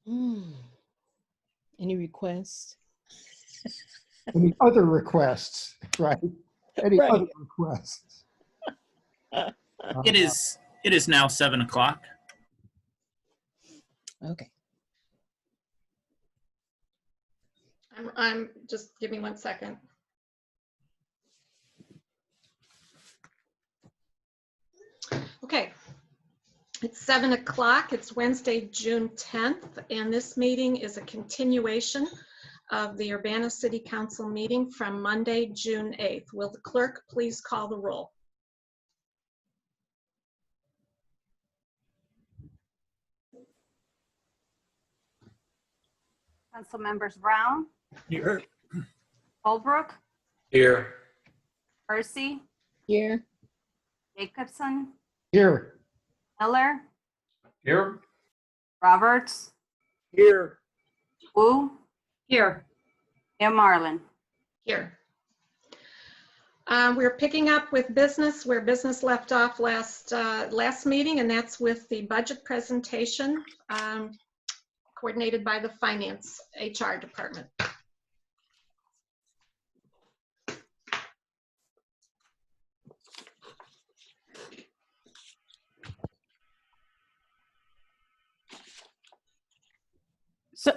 Mm. Any requests? Any other requests, right? Any Right. other requests? It is now 7 o'clock. Okay. I'm just, give me 1 second. Okay. It's 7 o'clock. It's Wednesday, June 10th, and this meeting is a continuation of the Urbana City Council meeting from Monday, June 8th. Will the clerk please call the roll? Council members Brown, Here. Holbrook, Here. Percy, Here. Jacobson, Here. Miller, Here. Roberts, Here. Wu, Here. and Marlin. Here. We're picking up with business where business left off last meeting, and that's with the budget presentation coordinated by the Finance HR Department.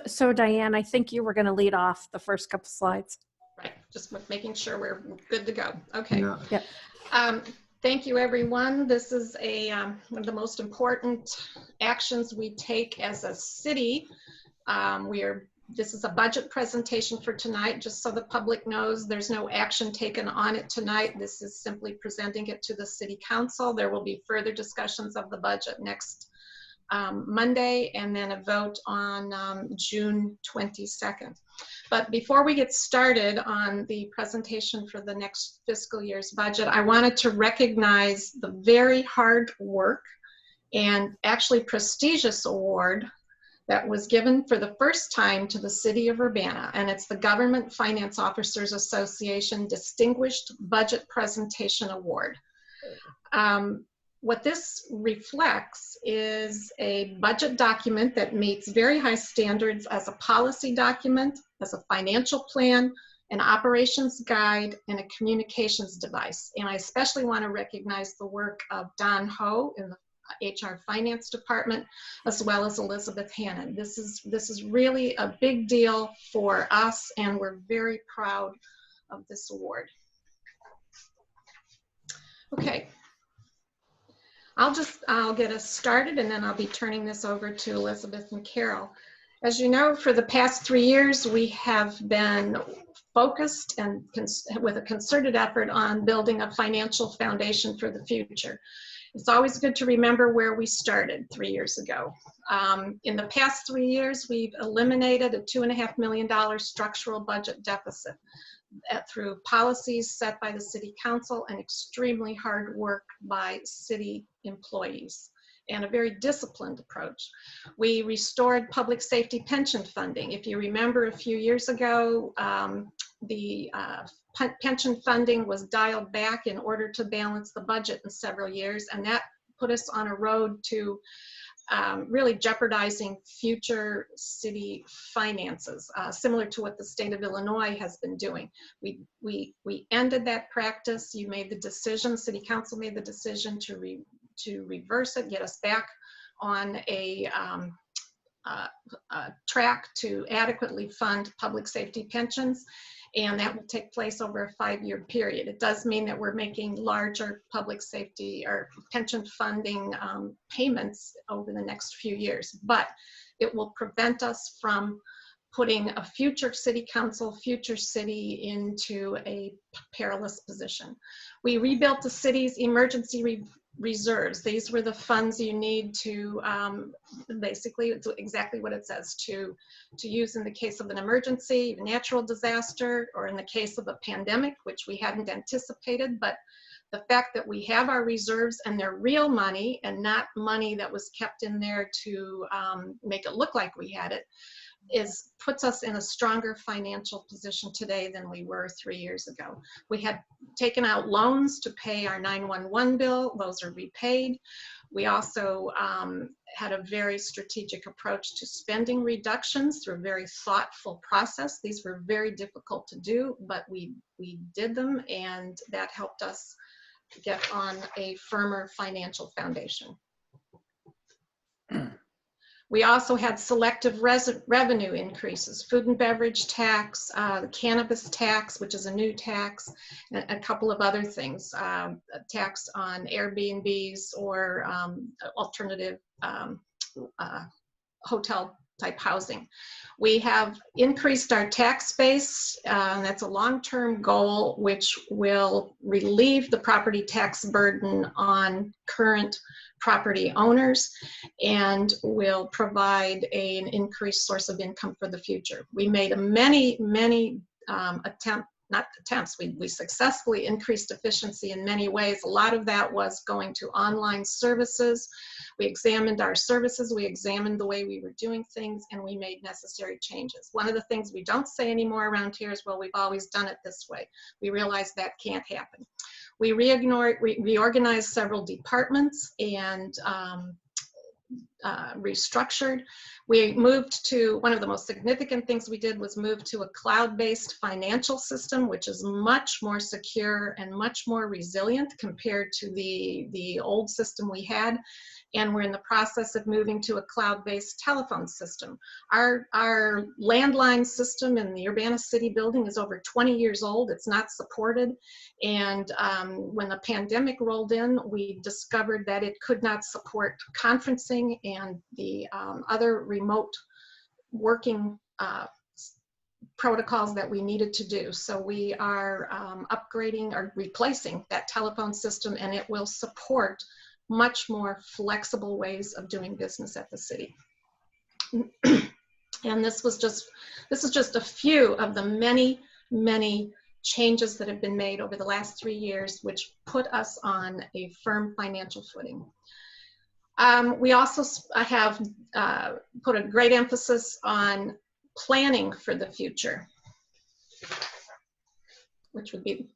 So Diane, I think you were going to lead off the first couple slides. Right, just making sure we're good to go. Okay. Yeah. Yep. Thank you, everyone. This is one of the most important actions we take as a city. This is a budget presentation for tonight, just so the public knows there's no action taken on it tonight. This is simply presenting it to the City Council. There will be further discussions of the budget next Monday, and then a vote on June 22nd. But before we get started on the presentation for the next fiscal year's budget, I wanted to recognize the very hard work and actually prestigious award that was given for the first time to the City of Urbana, and it's the Government Finance Officers Association Distinguished Budget Presentation Award. What this reflects is a budget document that meets very high standards as a policy document, as a financial plan, an operations guide, and a communications device. And I especially want to recognize the work of Don Ho in the HR Finance Department, as well as Elizabeth Hannon. This is really a big deal for us, and we're very proud of this award. Okay. I'll get us started, and then I'll be turning this over to Elizabeth and Carol. As you know, for the past 3 years, we have been focused and with a concerted effort on building a financial foundation for the future. It's always good to remember where we started 3 years ago. In the past 3 years, we've eliminated a $2.5 million structural budget deficit through policies set by the City Council and extremely hard work by city employees, and a very disciplined approach. We restored public safety pension funding. If you remember a few years ago, the pension funding was dialed back in order to balance the budget in several years, and that put us on a road to really jeopardizing future city finances, similar to what the state of Illinois has been doing. We ended that practice. You made the decision, City Council made the decision to reverse it, get us back on a track to adequately fund public safety pensions, and that will take place over a 5-year period. It does mean that we're making larger public safety or pension funding payments over the next few years, but it will prevent us from putting a future city council, future city into a perilous position. We rebuilt the city's emergency reserves. These were the funds you need to, basically, it's exactly what it says, to use in the case of an emergency, a natural disaster, or in the case of a pandemic, which we hadn't anticipated. But the fact that we have our reserves and they're real money and not money that was kept in there to make it look like we had it, puts us in a stronger financial position today than we were 3 years ago. We had taken out loans to pay our 911 bill. Those are repaid. We also had a very strategic approach to spending reductions through a very thoughtful process. These were very difficult to do, but we did them, and that helped us get on a firmer financial foundation. We also had selective revenue increases, food and beverage tax, the cannabis tax, which is a new tax, and a couple of other things, a tax on Airbnbs or alternative hotel type housing. We have increased our tax base, and that's a long-term goal, which will relieve the property tax burden on current property owners and will provide an increased source of income for the future. We made many we successfully increased efficiency in many ways. A lot of that was going to online services. We examined our services, we examined the way we were doing things, and we made necessary changes. One of the things we don't say anymore around here is, well, we've always done it this way. We realize that can't happen. We reorganized several departments and restructured. We moved to, one of the most significant things we did was move to a cloud-based financial system, which is much more secure and much more resilient compared to the old system we had. And we're in the process of moving to a cloud-based telephone system. Our landline system in the Urbana City building is over 20 years old. It's not supported. And when the pandemic rolled in, we discovered that it could not support conferencing and the other remote working protocols that we needed to do. So we are upgrading or replacing that telephone system, and it will support much more flexible ways of doing business at the city. And this is just a few of the many changes that have been made over the last 3 years, which put us on a firm financial footing. We also have put a great emphasis on planning for the future, which would be,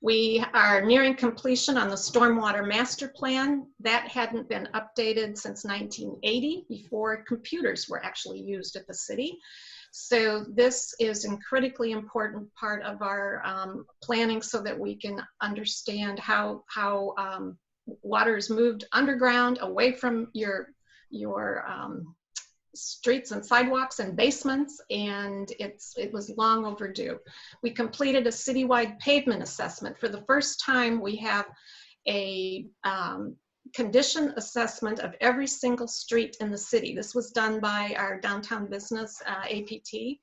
we are nearing completion on the Stormwater Master Plan. That hadn't been updated since 1980, before computers were actually used at the city. So this is a critically important part of our planning, so that we can understand how water is moved underground, away from your streets and sidewalks and basements, and it was long overdue. We completed a citywide pavement assessment. For the first time, we have a condition assessment of every single street in the city. This was done by our downtown business, APT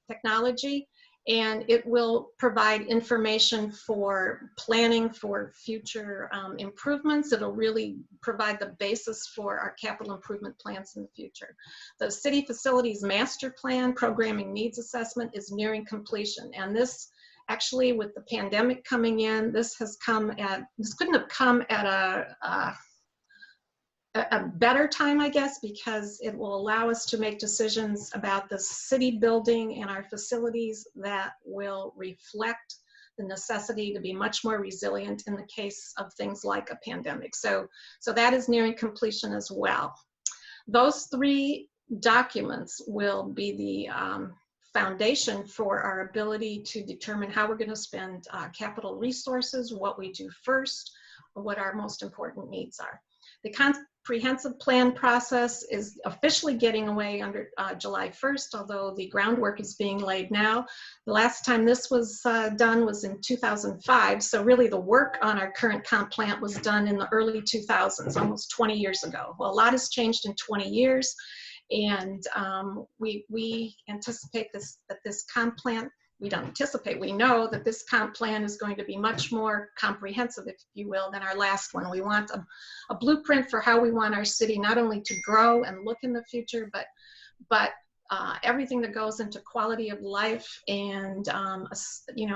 technology, and it will provide information for planning for future improvements. It'll really provide the basis for our capital improvement plans in the future. The City Facilities Master Plan Programming Needs Assessment is nearing completion, and this actually, with the pandemic coming in, this couldn't have come at a better time, I guess, because it will allow us to make decisions about the city building and our facilities that will reflect the necessity to be much more resilient in the case of things like a pandemic. So that is nearing completion as well. Those 3 documents will be the foundation for our ability to determine how we're going to spend capital resources, what we do first, what our most important needs are. The comprehensive plan process is officially getting away under July 1st, although the groundwork is being laid now. The last time this was done was in 2005, so really the work on our current comp plan was done in the early 2000s, almost 20 years ago. Well, a lot has changed in 20 years, and we anticipate that this comp plan, we don't anticipate, we know that this comp plan is going to be much more comprehensive, if you will, than our last one. We want a blueprint for how we want our city not only to grow and look in the future, but everything that goes into quality of life and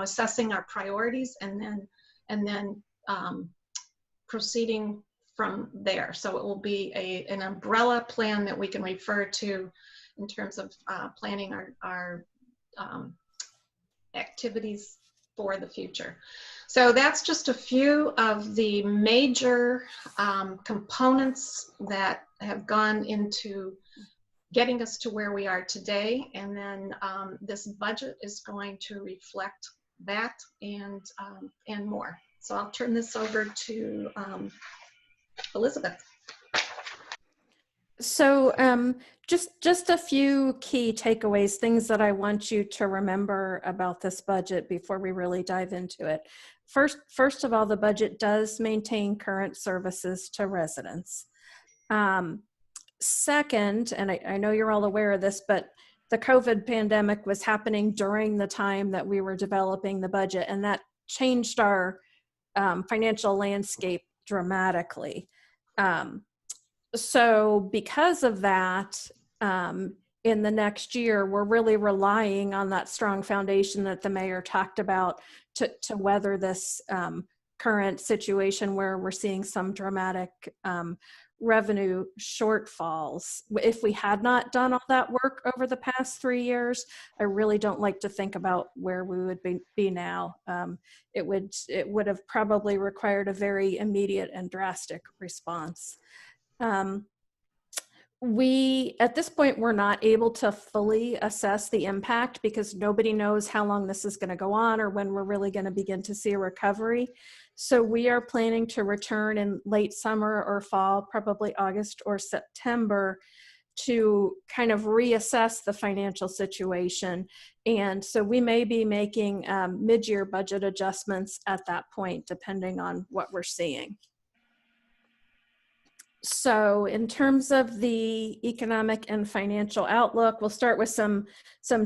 assessing our priorities, and then proceeding from there. So it will be an umbrella plan that we can refer to in terms of planning our activities for the future. So that's just a few of the major components that have gone into getting us to where we are today. And then this budget is going to reflect that and more. So I'll turn this over to Elizabeth. So just a few key takeaways, things that I want you to remember about this budget before we really dive into it. First of all, the budget does maintain current services to residents. Second, and I know you're all aware of this, but the COVID pandemic was happening during the time that we were developing the budget, and that changed our financial landscape dramatically. So because of that, in the next year, we're really relying on that strong foundation that the mayor talked about to weather this current situation where we're seeing some dramatic revenue shortfalls. If we had not done all that work over the past 3 years, I really don't like to think about where we would be now. It would have probably required a very immediate and drastic response. At this point, we're not able to fully assess the impact because nobody knows how long this is going to go on or when we're really going to begin to see a recovery. So we are planning to return in late summer or fall, probably August or September, to kind of reassess the financial situation. And so we may be making mid-year budget adjustments at that point, depending on what we're seeing. So in terms of the economic and financial outlook, we'll start with some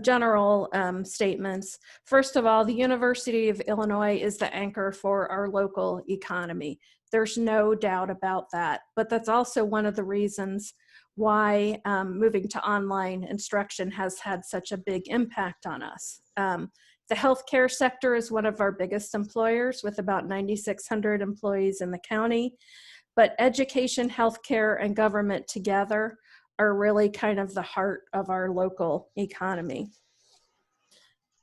general statements. First of all, the University of Illinois is the anchor for our local economy. There's no doubt about that, but that's also one of the reasons why moving to online instruction has had such a big impact on us. The healthcare sector is one of our biggest employers with about 9,600 employees in the county. But education, healthcare, and government together are really kind of the heart of our local economy.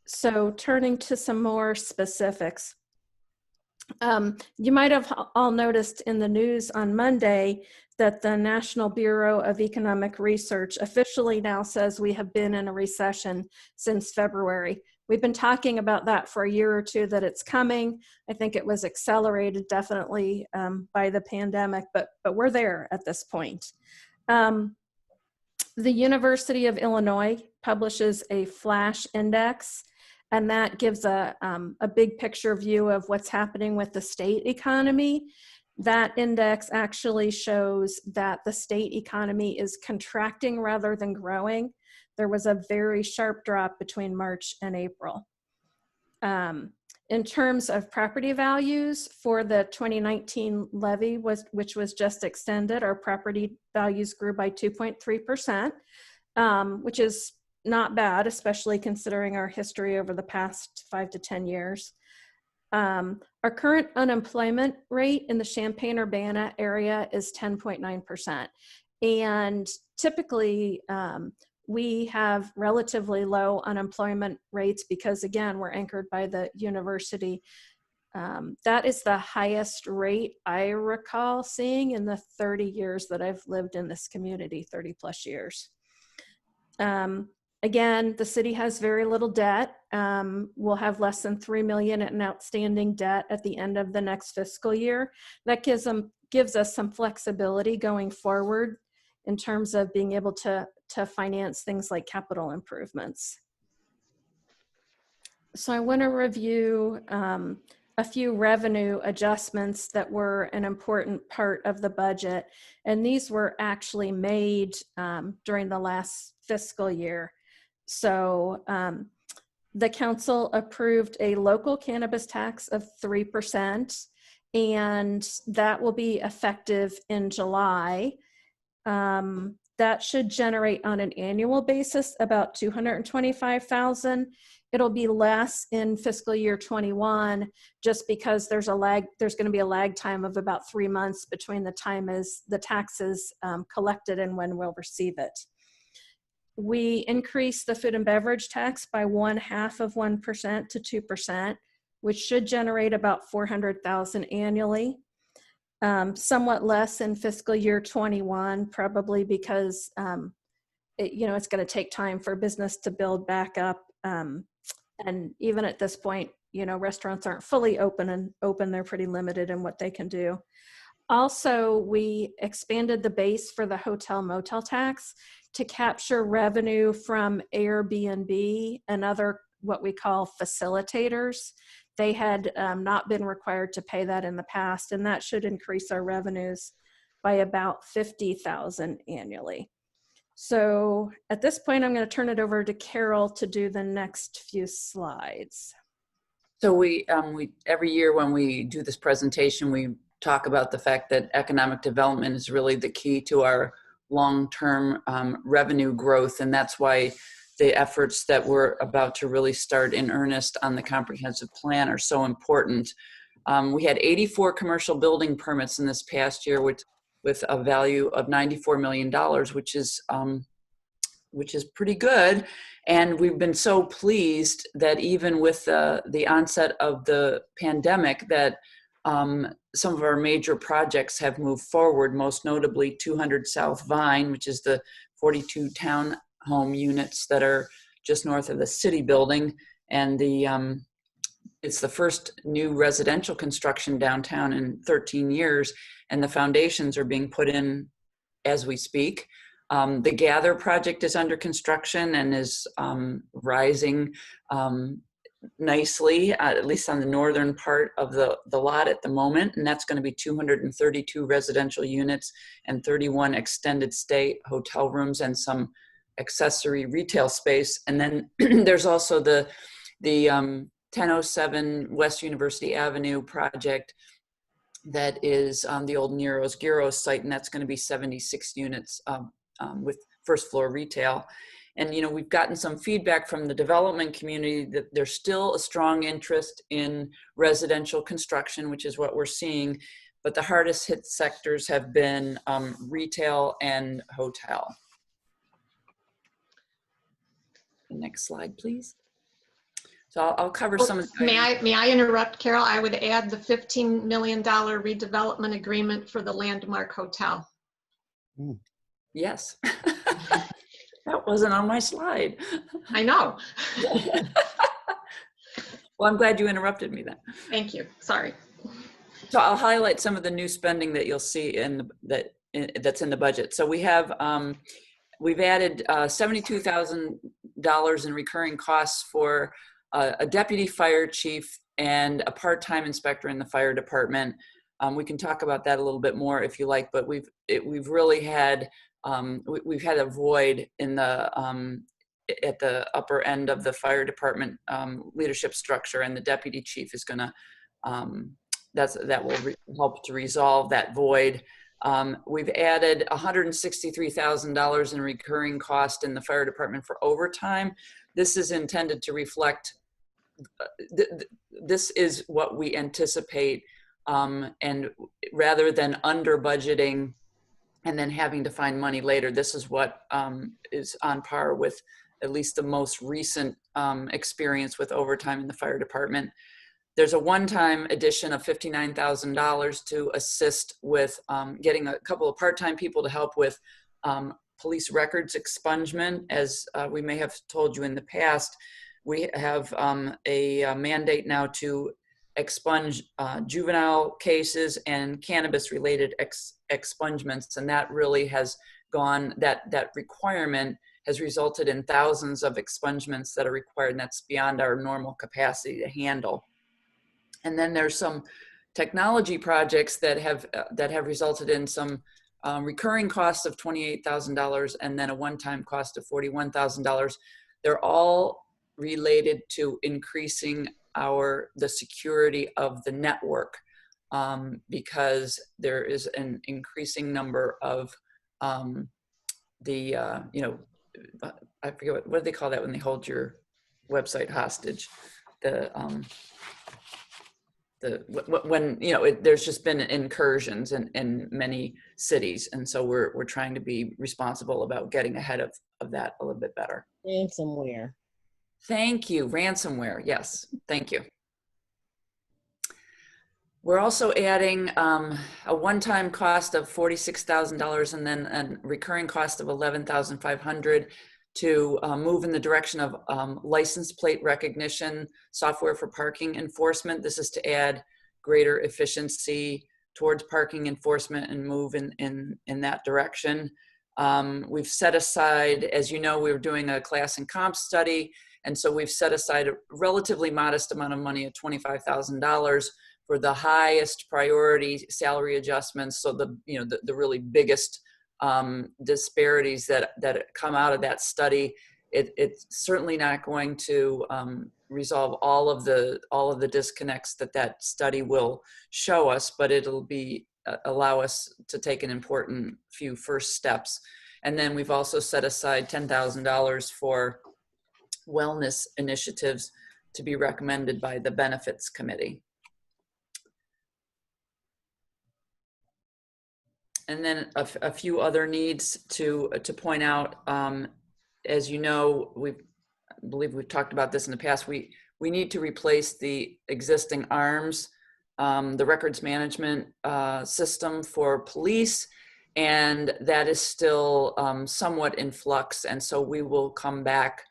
So turning to some more specifics. You might have all noticed in the news on Monday that the National Bureau of Economic Research officially now says we have been in a recession since February. We've been talking about that for a year or two, that it's coming. I think it was accelerated definitely by the pandemic, but we're there at this point. The University of Illinois publishes a flash index, and that gives a big picture view of what's happening with the state economy. That index actually shows that the state economy is contracting rather than growing. There was a very sharp drop between March and April. In terms of property values for the 2019 levy, which was just extended, our property values grew by 2.3%, which is not bad, especially considering our history over the past 5 to 10 years. Our current unemployment rate in the Champaign-Urbana area is 10.9%. And typically, we have relatively low unemployment rates because, again, we're anchored by the university. That is the highest rate I recall seeing in the 30 years that I've lived in this community, 30 plus years. Again, the city has very little debt. We'll have less than $3 million in outstanding debt at the end of the next fiscal year. That gives us some flexibility going forward in terms of being able to finance things like capital improvements. So I want to review a few revenue adjustments that were an important part of the budget. And these were actually made during the last fiscal year. So the council approved a local cannabis tax of 3%, and that will be effective in July. That should generate on an annual basis about $225,000. It'll be less in fiscal year 21 just because there's going to be a lag time of about 3 months between the time as the tax is collected and when we'll receive it. We increased the food and beverage tax by 0.5% to 2%, which should generate about $400,000 annually. Somewhat less in fiscal year 21, probably because it's going to take time for business to build back up. And even at this point, restaurants aren't fully open. They're pretty limited in what they can do. Also, we expanded the base for the hotel motel tax to capture revenue from Airbnb and other what we call facilitators. They had not been required to pay that in the past, and that should increase our revenues by about $50,000 annually. So at this point, I'm going to turn it over to Carol to do the next few slides. So we every year when we do this presentation, we talk about the fact that economic development is really the key to our long-term revenue growth, and that's why the efforts that we're about to really start in earnest on the comprehensive plan are so important. We had 84 commercial building permits in this past year with a value of $94 million, which is pretty good. And we've been so pleased that even with the onset of the pandemic that some of our major projects have moved forward, most notably 200 South Vine, which is the 42 townhome units that are just north of the city building. And it's the first new residential construction downtown in 13 years, and the foundations are being put in as we speak. The Gather project is under construction and is rising nicely, at least on the northern part of the lot at the moment, and that's going to be 232 residential units and 31 extended stay hotel rooms and some accessory retail space. And then there's also the 1007 West University Avenue project that is on the old Nero's Gyros site, and that's going to be 76 units with first floor retail. And we've gotten some feedback from the development community that there's still a strong interest in residential construction, which is what we're seeing, but the hardest hit sectors have been retail and hotel. The next slide, please. So I'll cover some of the— May I interrupt, Carol? I would add the $15 million redevelopment agreement for the Landmark Hotel. Yes. That wasn't on my slide. I know. Well, I'm glad you interrupted me then. Thank you. Sorry. So I'll highlight some of the new spending that you'll see that's in the budget. So we have we've added $72,000 in recurring costs for a deputy fire chief and a part-time inspector in the fire department. We can talk about that a little bit more if you like, but we've really had we've had a void in the at the upper end of the fire department leadership structure, and the deputy chief is going to that will help to resolve that void. We've added $163,000 in recurring cost in the fire department for overtime. This is intended to reflect this is what we anticipate, and rather than under budgeting and then having to find money later, this is what is on par with at least the most recent experience with overtime in the fire department. There's a one-time addition of $59,000 to assist with getting a couple of part-time people to help with police records expungement. As we may have told you in the past, we have a mandate now to expunge juvenile cases and cannabis-related expungements, and that really has gone, that requirement has resulted in thousands of expungements that are required, and that's beyond our normal capacity to handle. And then there's some technology projects that have resulted in some recurring costs of $28,000 and then a one-time cost of $41,000. They're all related to increasing the security of the network, because there is an increasing number of I forget what do they call that when they hold your website hostage? when there's just been incursions in many cities, and so we're trying to be responsible about getting ahead of that a little bit better. Ransomware. Thank you. Ransomware. Yes. Thank you. We're also adding a one-time cost of $46,000 and then a recurring cost of $11,500 to move in the direction of license plate recognition software for parking enforcement. This is to add greater efficiency towards parking enforcement and move in that direction. We've set aside, as you know, we were doing a class and comp study, and so we've set aside a relatively modest amount of money at $25,000 for the highest priority salary adjustments. So the really biggest disparities that come out of that study. It's certainly not going to resolve all of the disconnects that study will show us, but it'll allow us to take an important few first steps. And then we've also set aside $10,000 for wellness initiatives to be recommended by the benefits committee. And then a few other needs to point out. As you know, I believe we've talked about this in the past. We need to replace the existing ARMS, the records management system for police, and that is still somewhat in flux. And so we will come back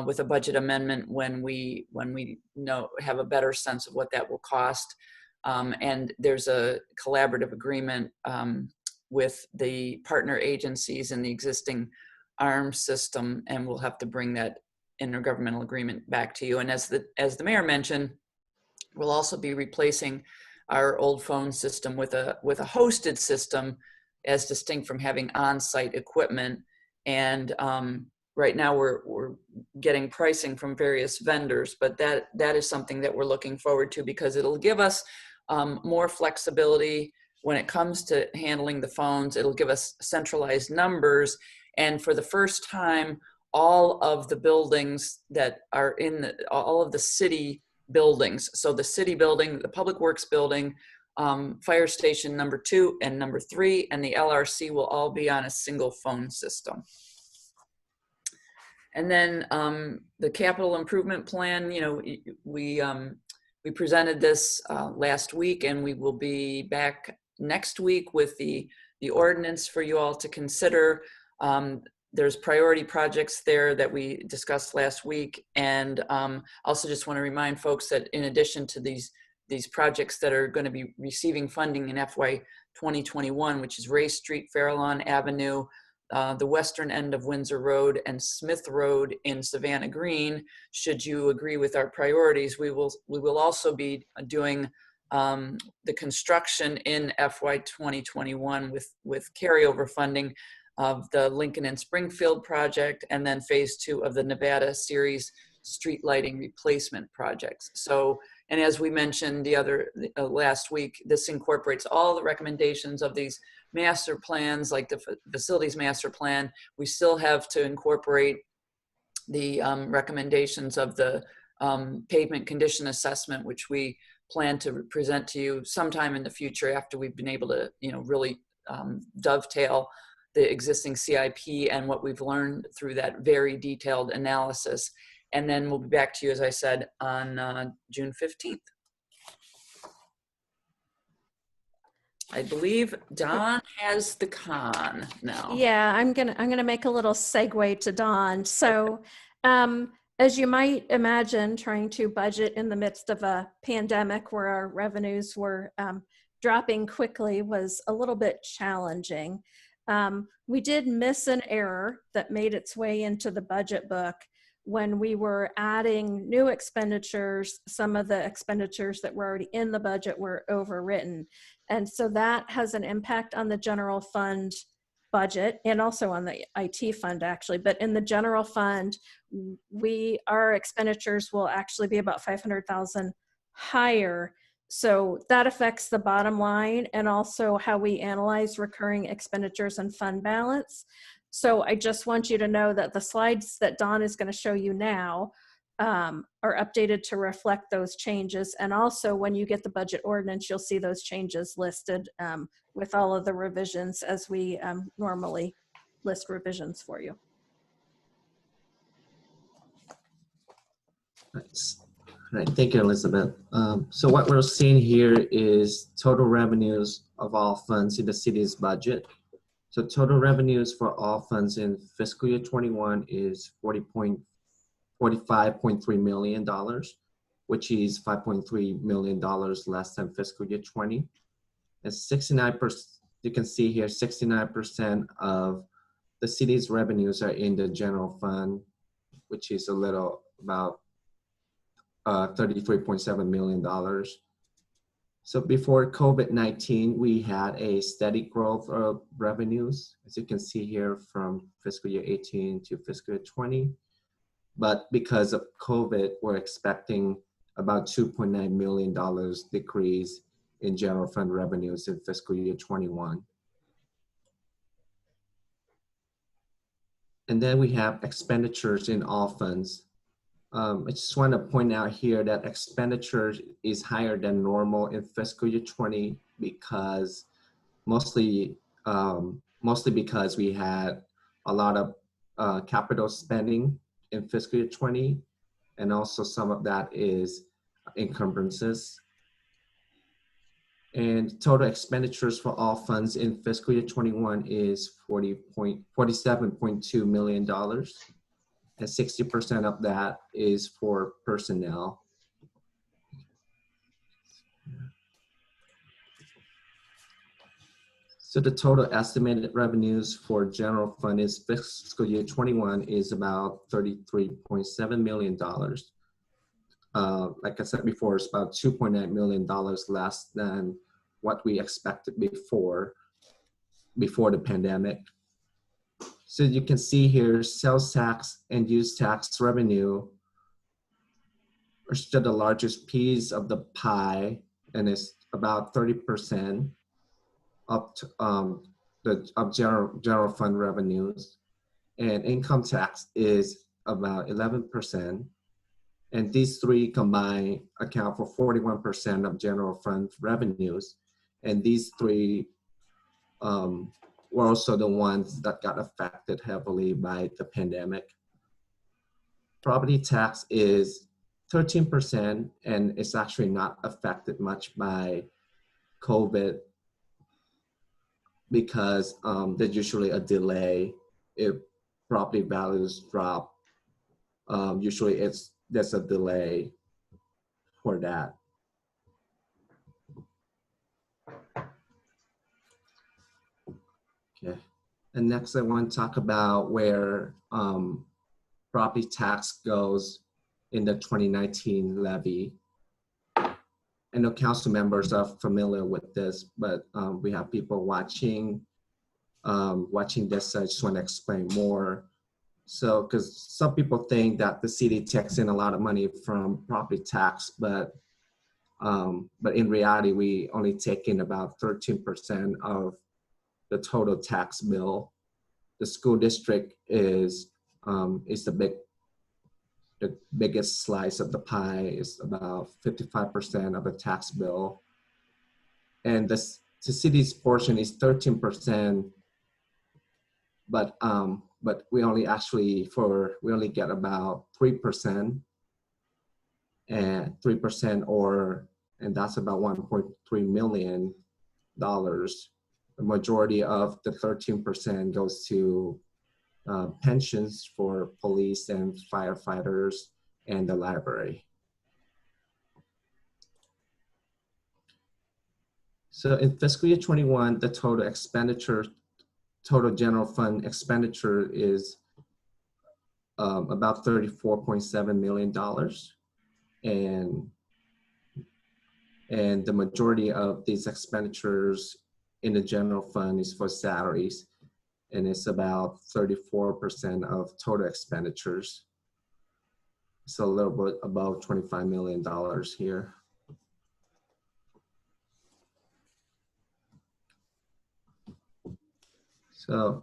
with a budget amendment when we have a better sense of what that will cost. And there's a collaborative agreement with the partner agencies in the existing ARMS system, and we'll have to bring that intergovernmental agreement back to you. And as the mayor mentioned, we'll also be replacing our old phone system with a hosted system, as distinct from having on-site equipment. And right now we're getting pricing from various vendors, but that is something that we're looking forward to, because it'll give us more flexibility when it comes to handling the phones. It'll give us centralized numbers. And for the first time, all of the buildings that are all of the city buildings, so the city building, the Public Works building, fire station number 2 and number 3, and the LRC will all be on a single phone system. And then the capital improvement plan, we presented this last week, and we will be back next week with the ordinance for you all to consider. There's priority projects there that we discussed last week. And also just want to remind folks that in addition to these projects that are going to be receiving funding in FY 2021, which is Ray Street, Farallon Avenue, the western end of Windsor Road, and Smith Road in Savannah Green, should you agree with our priorities, we will also be doing the construction in FY 2021 with carryover funding of the Lincoln and Springfield project, and then phase 2 of the Nevada series street lighting replacement projects. So, and as we mentioned last week, this incorporates all the recommendations of these master plans, like the facilities master plan. We still have to incorporate the recommendations of the pavement condition assessment, which we plan to present to you sometime in the future after we've been able to, really dovetail the existing CIP and what we've learned through that very detailed analysis. And then we'll be back to you, as I said, on June 15th. I believe Don has the con now. Yeah, I'm gonna make a little segue to Don. So, as you might imagine, trying to budget in the midst of a pandemic where our revenues were dropping quickly was a little bit challenging. We did miss an error that made its way into the budget book when we were adding new expenditures. Some of the expenditures that were already in the budget were overwritten. And so that has an impact on the general fund budget and also on the IT fund, actually. But in the general fund, our expenditures will actually be about 500,000 higher. So that affects the bottom line and also how we analyze recurring expenditures and fund balance. So I just want you to know that the slides that Don is going to show you now are updated to reflect those changes. And also when you get the budget ordinance, you'll see those changes listed with all of the revisions as we normally list revisions for you. Nice. All right, thank you, Elizabeth. So what we're seeing here is total revenues of all funds in the city's budget. So total revenues for all funds in fiscal year 21 is $45.3 million, which is $5.3 million less than fiscal year 20. And 69%, you can see here, 69% of the city's revenues are in the general fund, which is a little about $33.7 million. So before COVID-19, we had a steady growth of revenues, as you can see here from fiscal year 18 to fiscal year 20. But because of COVID, we're expecting about $2.9 million decrease in general fund revenues in fiscal year 21. And then we have expenditures in all funds. I just want to point out here that expenditures is higher than normal in fiscal year 20 because mostly because we had a lot of capital spending in fiscal year 20, and also some of that is encumbrances. And total expenditures for all funds in fiscal year 21 is $47.2 million. And 60% of that is for personnel. So the total estimated revenues for general fund is fiscal year 21 is about $33.7 million. Like I said before, it's about $2.9 million less than what we expected before the pandemic. So you can see here, sales tax and use tax revenue are still the largest piece of the pie, and it's about 30% of general fund revenues. And income tax is about 11%. And these three combined account for 41% of general fund revenues. And these three were also the ones that got affected heavily by the pandemic. Property tax is 13%, and it's actually not affected much by COVID because there's usually a delay if property values drop. Usually there's a delay for that. Okay, and next I want to talk about where property tax goes in the 2019 levy. I know council members are familiar with this, but we have people watching this, so I just want to explain more. So, because some people think that the city takes in a lot of money from property tax, but in reality, we only take in about 13% of the total tax bill. The school district is the biggest slice of the pie, is about 55% of the tax bill. And the city's portion is 13%, but we only get about 3%, and 3%, and that's about $1.3 million. The majority of the 13% goes to pensions for police and firefighters and the library. So in fiscal year 21, the total general fund expenditure is about $34.7 million. And the majority of these expenditures in the general fund is for salaries, and it's about 34% of total expenditures. So a little bit above $25 million here. So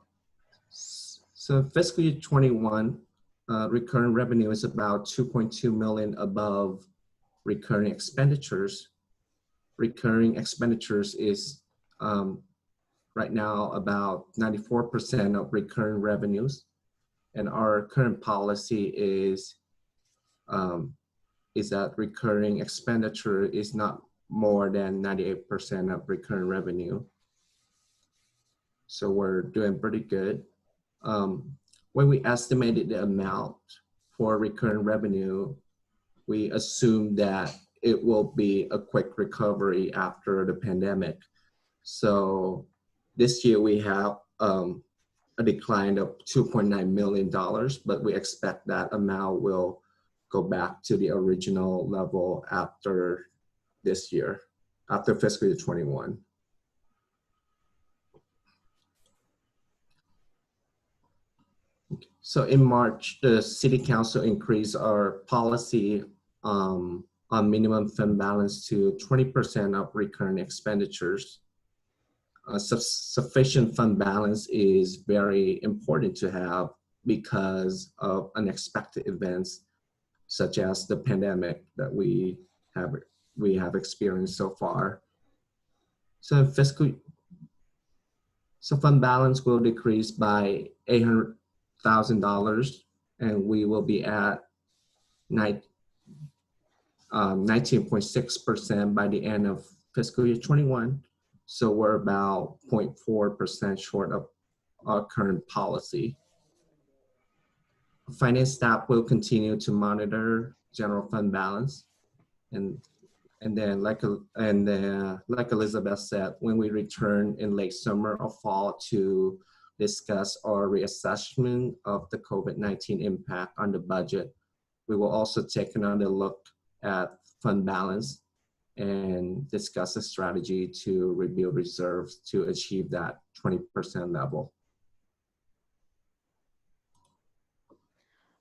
fiscal year 21, recurring revenue is about 2.2 million above recurring expenditures. Recurring expenditures is right now about 94% of recurring revenues, and our current policy is that recurring expenditure is not more than 98% of recurring revenue. So we're doing pretty good. When we estimated the amount for recurring revenue, we assumed that it will be a quick recovery after the pandemic. So this year we have a decline of $2.9 million, but we expect that amount will go back to the original level after this year, after fiscal year 21. So in March, the City Council increased our policy on minimum fund balance to 20% of recurring expenditures. Sufficient fund balance is very important to have because of unexpected events such as the pandemic that we have experienced so far. So fund balance will decrease by $800,000, and we will be at 19.6% by the end of fiscal year 21. So we're about 0.4% short of our current policy. Finance staff will continue to monitor general fund balance, and then like Elizabeth said, when we return in late summer or fall to discuss our reassessment of the COVID-19 impact on the budget, we will also take another look at fund balance and discuss a strategy to rebuild reserves to achieve that 20% level.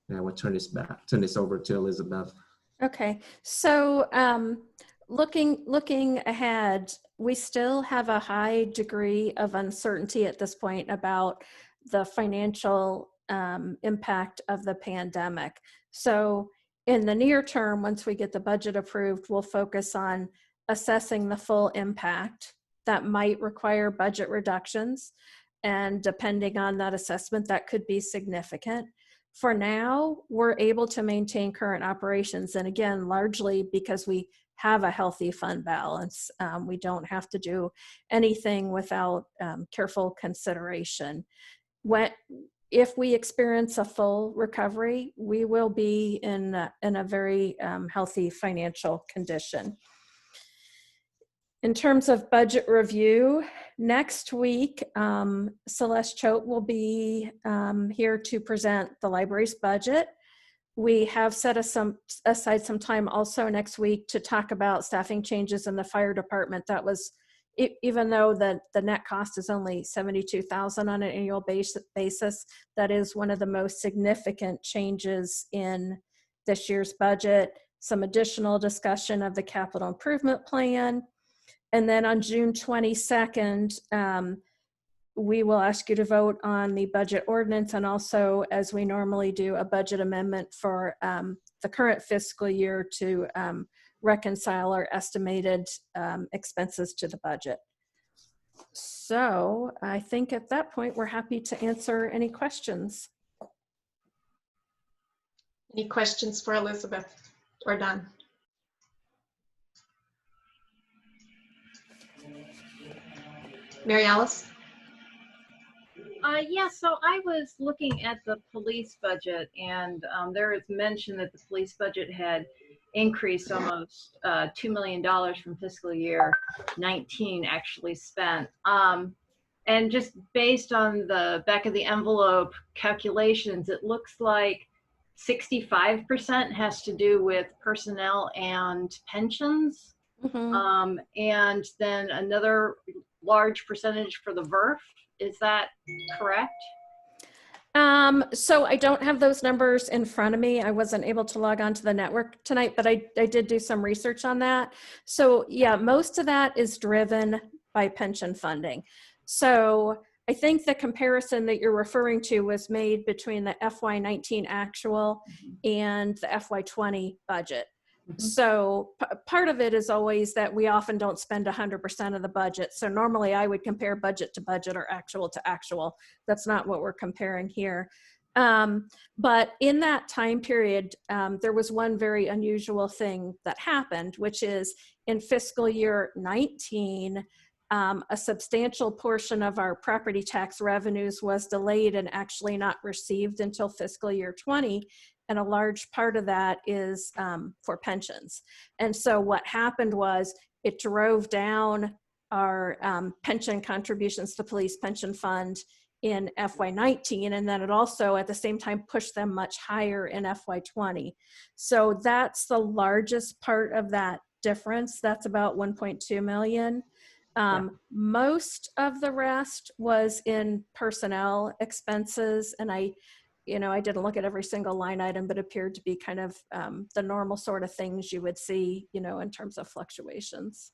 Now we'll turn this over to Elizabeth. Okay, so looking ahead, we still have a high degree of uncertainty at this point about the financial impact of the pandemic. So in the near term, once we get the budget approved, we'll focus on assessing the full impact that might require budget reductions. And depending on that assessment, that could be significant. For now, we're able to maintain current operations. And again, largely because we have a healthy fund balance. We don't have to do anything without careful consideration. If we experience a full recovery, we will be in a very healthy financial condition. In terms of budget review, next week, Celeste Choate will be here to present the library's budget. We have set aside some time also next week to talk about staffing changes in the fire department. That was, even though the net cost is only $72,000 on an annual basis, that is one of the most significant changes in this year's budget. Some additional discussion of the capital improvement plan. And then on June 22nd, we will ask you to vote on the budget ordinance, and also, as we normally do, a budget amendment for the current fiscal year to reconcile our estimated expenses to the budget. So I think at that point, we're happy to answer any questions. Any questions for Elizabeth or Don? Mary Alice? Yeah, so I was looking at the police budget, and there is mention that the police budget had increased almost $2 million from fiscal year 19 actually spent. And just based on the back of the envelope calculations, it looks like 65% has to do with personnel and pensions. Mm-hmm. And then another large percentage for the VERF. Is that correct? So I don't have those numbers in front of me. I wasn't able to log on to the network tonight, but I did do some research on that. So yeah, most of that is driven by pension funding. So I think the comparison that you're referring to was made between the FY19 actual and the FY20 budget. So part of it is always that we often don't spend 100% of the budget. So normally I would compare budget to budget or actual to actual. That's not what we're comparing here. But in that time period, there was one very unusual thing that happened, which is in fiscal year 19, a substantial portion of our property tax revenues was delayed and actually not received until fiscal year 20. And a large part of that is for pensions. And so what happened was it drove down our pension contributions to police pension fund in FY19, and then it also at the same time pushed them much higher in FY20. So that's the largest part of that difference. That's about 1.2 million. Most of the rest was in personnel expenses, and I didn't look at every single line item, but appeared to be kind of the normal sort of things you would see, in terms of fluctuations.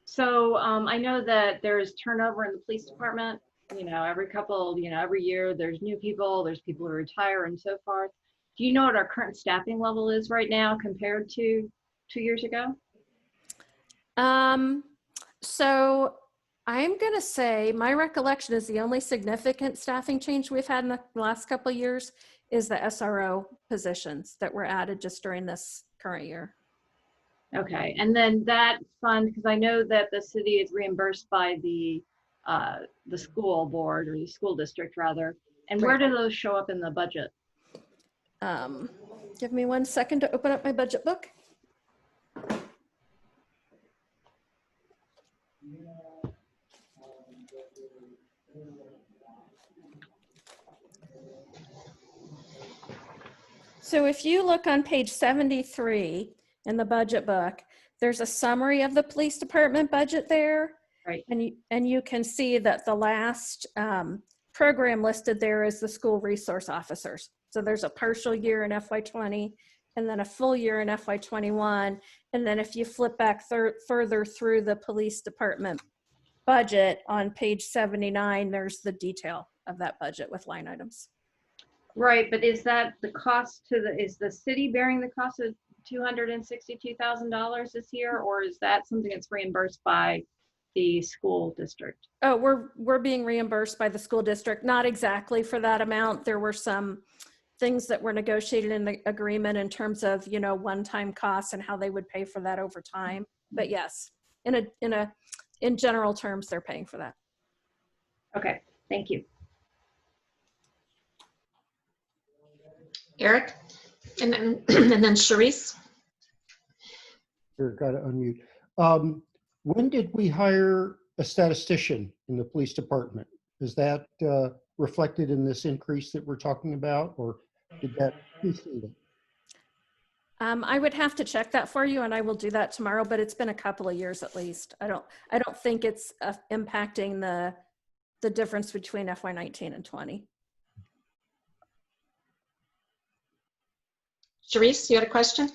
So I know that there's turnover in the police department, every year there's new people, there's people who retire and so forth. Do you know what our current staffing level is right now compared to 2 years ago? So I'm going to say my recollection is the only significant staffing change we've had in the last couple of years is the SRO positions that were added just during this current year. Okay, and then that fund, because I know that the city is reimbursed by the school board or the school district rather, and where Right. do those show up in the budget? Give me 1 second to open up my budget book. So if you look on page 73 in the budget book, there's a summary of the police department budget there. Right. And you can see that the last program listed there is the school resource officers. So there's a partial year in FY20 and then a full year in FY21. And then if you flip back further through the police department budget on page 79, there's the detail of that budget with line items. Right, but is that the cost is the city bearing the cost of $262,000 this year, or is that something that's reimbursed by the school district? Oh, we're being reimbursed by the school district, not exactly for that amount. There were some things that were negotiated in the agreement in terms of, one-time costs and how they would pay for that over time. But yes, in general terms, they're paying for that. Okay, thank you. Eric, and then Sharice. Sure, got to unmute. When did we hire a statistician in the police department? Is that reflected in this increase that we're talking about, or did that precede it? I would have to check that for you, and I will do that tomorrow, but it's been a couple of years at least. I don't think it's impacting the difference between FY19 and 20. Sharice, you had a question?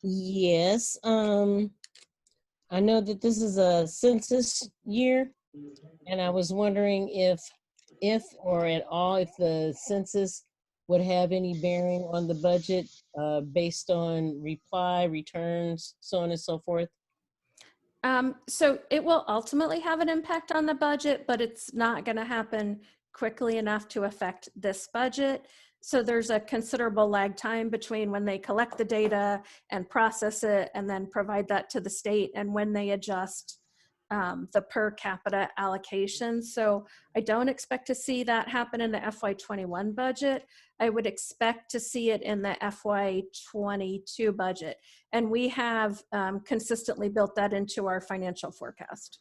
Yes. I know that this is a census year, and I was wondering if or at all, if the census would have any bearing on the budget based on returns, so on and so forth. So it will ultimately have an impact on the budget, but it's not going to happen quickly enough to affect this budget. So there's a considerable lag time between when they collect the data and process it and then provide that to the state and when they adjust the per capita allocation. So I don't expect to see that happen in the FY21 budget. I would expect to see it in the FY22 budget. And we have consistently built that into our financial forecast.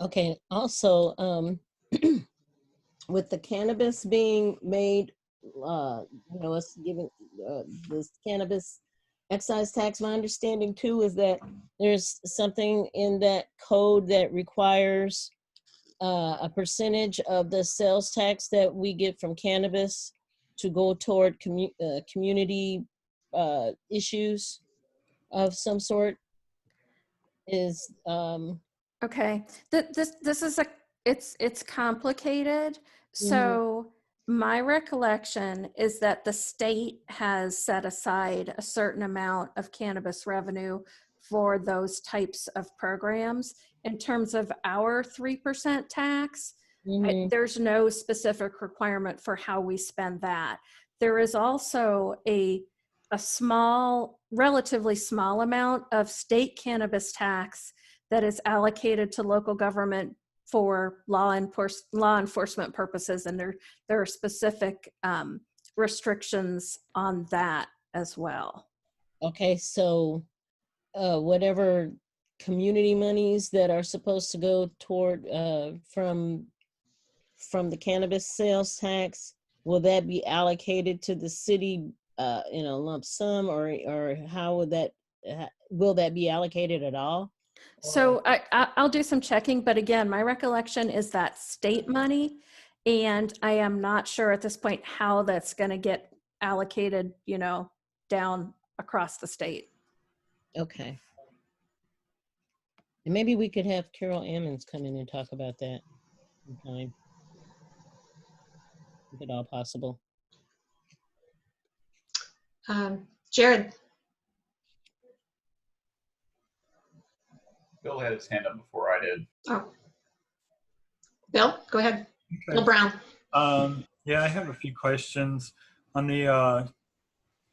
Okay, also, with the cannabis being made, us giving this cannabis excise tax, my understanding too is that there's something in that code that requires a percentage of the sales tax that we get from cannabis to go toward community issues of some sort. Is okay. This is It's complicated. So my recollection is that the state has set aside a certain amount of cannabis revenue for those types of programs. In terms of our 3% tax, Mhm. there's no specific requirement for how we spend that. There is also a small, relatively small amount of state cannabis tax that is allocated to local government for law enforcement purposes, and there are specific restrictions on that as well. Okay, so whatever community monies that are supposed to go toward from the cannabis sales tax, will that be allocated to the city in a lump sum, or how would that will that be allocated at all? So I'll do some checking, but again, my recollection is that state money, and I am not sure at this point how that's going to get allocated, down across the state. Okay. And maybe we could have Carol Ammons come in and talk about that sometime, if at all possible. Jared, Bill had his hand up before I did. oh, Bill, go ahead. Okay. Bill Brown. Yeah, I have a few questions on the,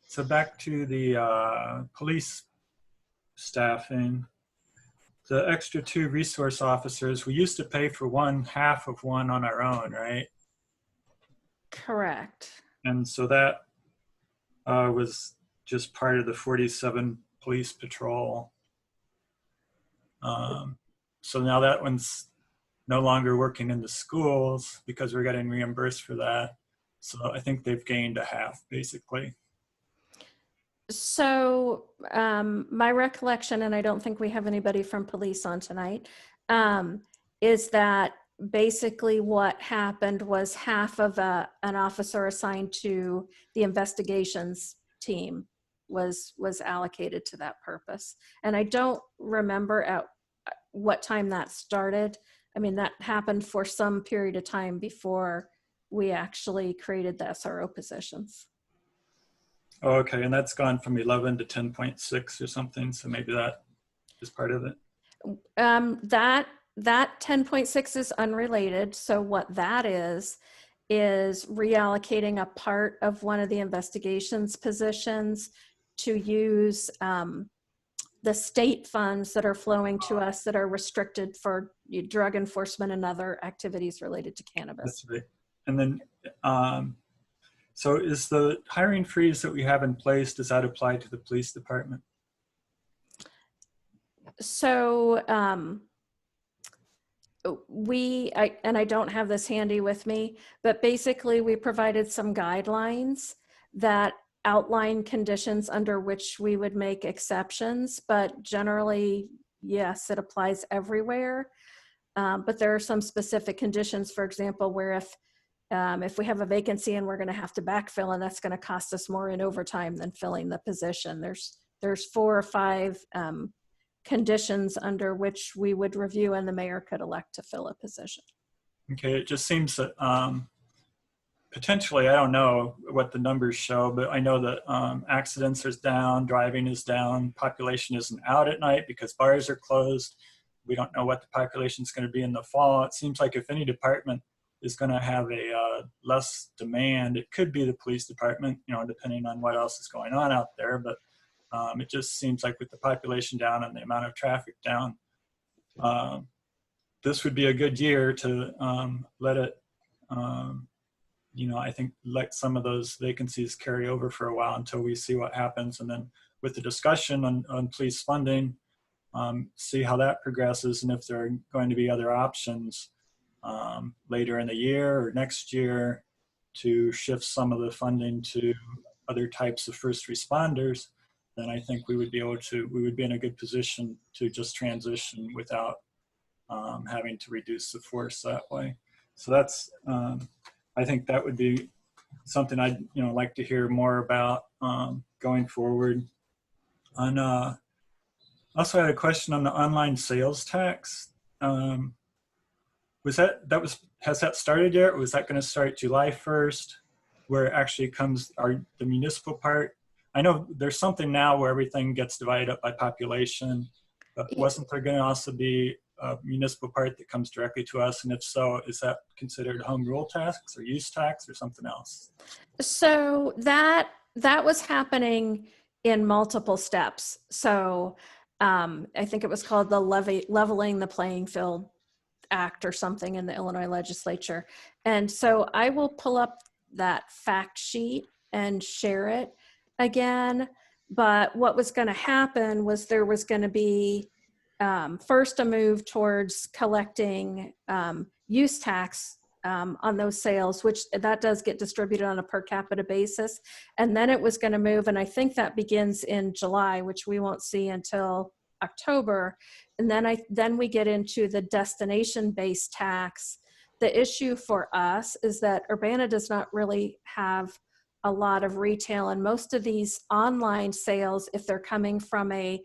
so back to the police staffing. The extra 2 resource officers, we used to pay for half of one on our own, right? Correct. And so that was just part of the 47 police patrol. So now that one's no longer working in the schools because we're getting reimbursed for that. So I think they've gained a half, basically. So my recollection, and I don't think we have anybody from police on tonight, is that basically what happened was half of an officer assigned to the investigations team was allocated to that purpose. And I don't remember at what time that started. I mean, that happened for some period of time before we actually created the SRO positions. Oh, okay, and that's gone from 11 to 10.6 or something. So maybe that is part of it. That 10.6 is unrelated. So what that is reallocating a part of one of the investigations positions to use the state funds that are flowing to us that are restricted for drug enforcement and other activities related to cannabis. That's right. And then, so is the hiring freeze that we have in place, does that apply to the police department? So I don't have this handy with me, but basically we provided some guidelines that outline conditions under which we would make exceptions, but generally, yes, it applies everywhere. But there are some specific conditions, for example, where if we have a vacancy and we're going to have to backfill, and that's going to cost us more in overtime than filling the position. There's 4 or 5 conditions under which we would review, and the mayor could elect to fill a position. Okay, it just seems that potentially, I don't know what the numbers show, but I know that accidents are down, driving is down, population isn't out at night because bars are closed. We don't know what the population is going to be in the fall. It seems like if any department is going to have a less demand, it could be the police department, depending on what else is going on out there. But it just seems like with the population down and the amount of traffic down, this would be a good year to let it, I think let some of those vacancies carry over for a while until we see what happens. And then with the discussion on police funding, see how that progresses and if there are going to be other options later in the year or next year to shift some of the funding to other types of first responders, then I think we would be in a good position to just transition without having to reduce the force that way. So that's, I think that would be something I'd like to hear more about going forward. Also had a question on the online sales tax. has that started yet? Or was that going to start July 1st, where it actually comes the municipal part? I know there's something now where everything gets divided up by population, but wasn't there going to also be a municipal part that comes directly to us? And if so, is that considered home rule tax or use tax or something else? So that was happening in multiple steps. So I think it was called the Leveling the Playing Field Act or something in the Illinois legislature. And so I will pull up that fact sheet and share it again. But what was going to happen was there was going to be first a move towards collecting use tax on those sales, which that does get distributed on a per capita basis. And then it was going to move, and I think that begins in July, which we won't see until October. And then we get into the destination-based tax. The issue for us is that Urbana does not really have a lot of retail, and most of these online sales, if they're coming from an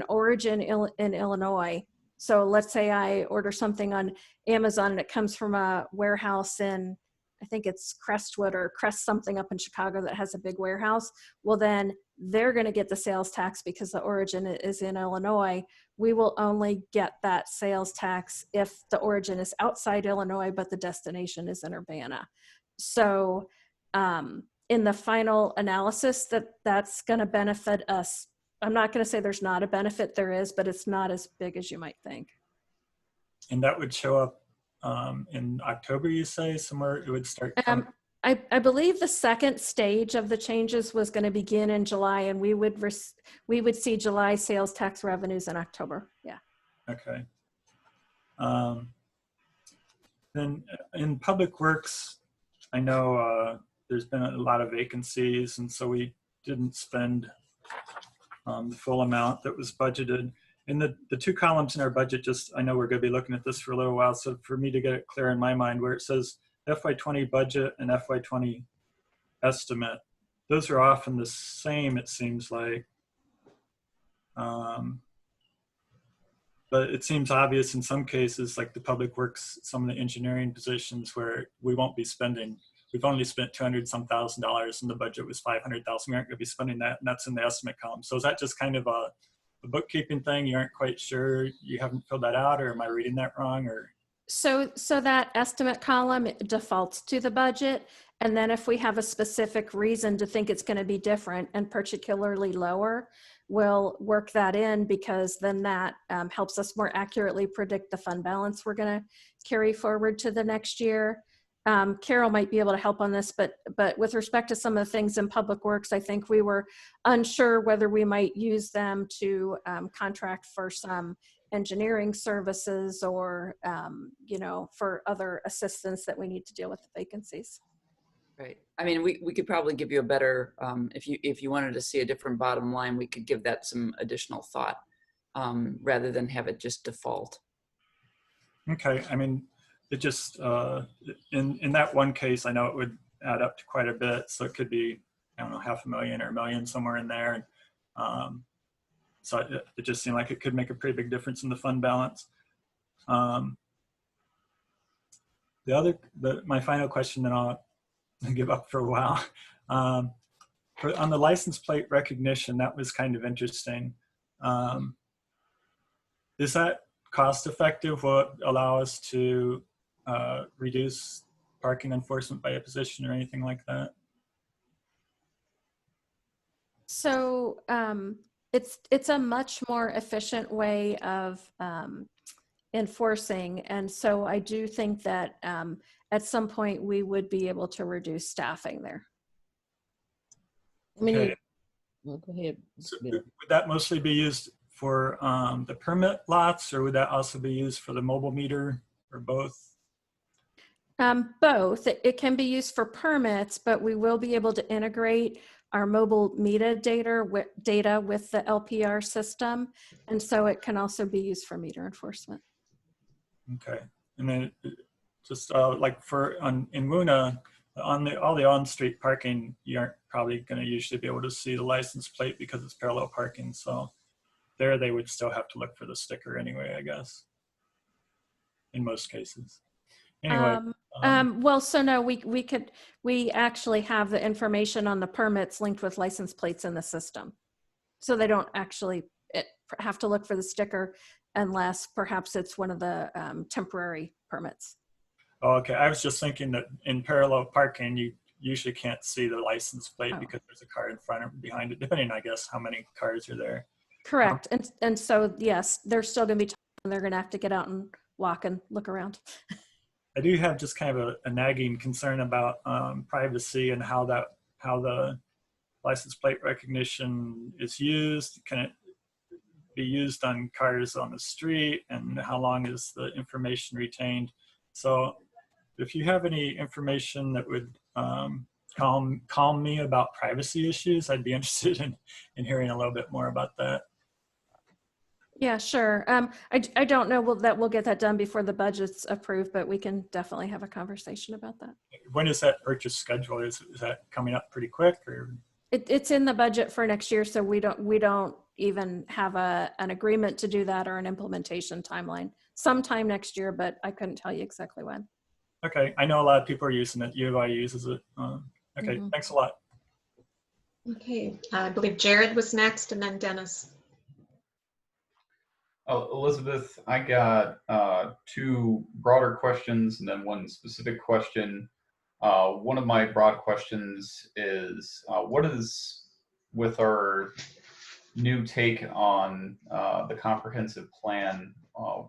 origin in Illinois. So let's say I order something on Amazon and it comes from a warehouse in, I think it's Crestwood or Crest something up in Chicago that has a big warehouse. Well, then they're going to get the sales tax because the origin is in Illinois. We will only get that sales tax if the origin is outside Illinois, but the destination is in Urbana. So in the final analysis, that's going to benefit us. I'm not going to say there's not a benefit, there is, but it's not as big as you might think. And that would show up in October, you say, somewhere it would start? I believe the second stage of the changes was going to begin in July, and we would see July sales tax revenues in October. Yeah. Okay. Then in Public Works, I know there's been a lot of vacancies, and so we didn't spend the full amount that was budgeted. In the two columns in our budget, just, I know we're going to be looking at this for a little while, so for me to get it clear in my mind, where it says FY20 budget and FY20 estimate, those are often the same, it seems like. But it seems obvious in some cases, like the Public Works, some of the engineering positions where we won't be spending. We've only spent $200-some thousand and the budget was $500,000. We aren't going to be spending that, and that's in the estimate column. So is that just kind of a bookkeeping thing? You aren't quite sure, you haven't filled that out, or am I reading that wrong? Or So that estimate column defaults to the budget, and then if we have a specific reason to think it's going to be different and particularly lower, we'll work that in, because then that helps us more accurately predict the fund balance we're going to carry forward to the next year. Carol might be able to help on this, but with respect to some of the things in Public Works, I think we were unsure whether we might use them to contract for some engineering services or, for other assistance that we need to deal with the vacancies. Right. I mean, we could probably give you a better, if you wanted to see a different bottom line, we could give that some additional thought rather than have it just default. okay, I mean, it just, in that one case, I know it would add up to quite a bit. So it could be, I don't know, $500,000 or $1 million, somewhere in there. So it just seemed like it could make a pretty big difference in the fund balance. My final question, then I'll give up for a while. On the license plate recognition, that was kind of interesting. Is that cost effective? Will it allow us to reduce parking enforcement by opposition or anything like that? So it's a much more efficient way of enforcing, and so I do think that at some point we would be able to reduce staffing there. Okay. Well, go ahead. So would that mostly be used for the permit lots, or would that also be used for the mobile meter, or both? Both. It can be used for permits, but we will be able to integrate our mobile meter data with the LPR system, and so it can also be used for meter enforcement. Okay, and then just like in Wuna, all the on-street parking, you aren't probably going to usually be able to see the license plate because it's parallel parking. So there, they would still have to look for the sticker anyway, I guess, in most cases. Anyway, Well, so no, we actually have the information on the permits linked with license plates in the system. So they don't actually have to look for the sticker unless perhaps it's one of the temporary permits. oh, okay, I was just thinking that in parallel parking, you usually can't see the license plate Oh. because there's a car in front or behind it, depending, I guess, how many cars are there. Correct. And so, yes, there's still going to be time when they're going to have to get out and walk and look around. I do have just kind of a nagging concern about privacy and how the license plate recognition is used. Can it be used on cars on the street, and how long is the information retained? So if you have any information that would calm me about privacy issues, I'd be interested in hearing a little bit more about that. Yeah, sure. I don't know that we'll get that done before the budget's approved, but we can definitely have a conversation about that. When is that purchase scheduled? Is that coming up pretty quick, or? It's in the budget for next year, so we don't even have an agreement to do that or an implementation timeline. Sometime next year, but I couldn't tell you exactly when. Okay, I know a lot of people are using it. U of I uses it. Okay, Thanks a lot. Okay, I believe Jared was next and then Dennis. Elizabeth, I got two broader questions and then one specific question. One of my broad questions is, what is, with our new take on the comprehensive plan,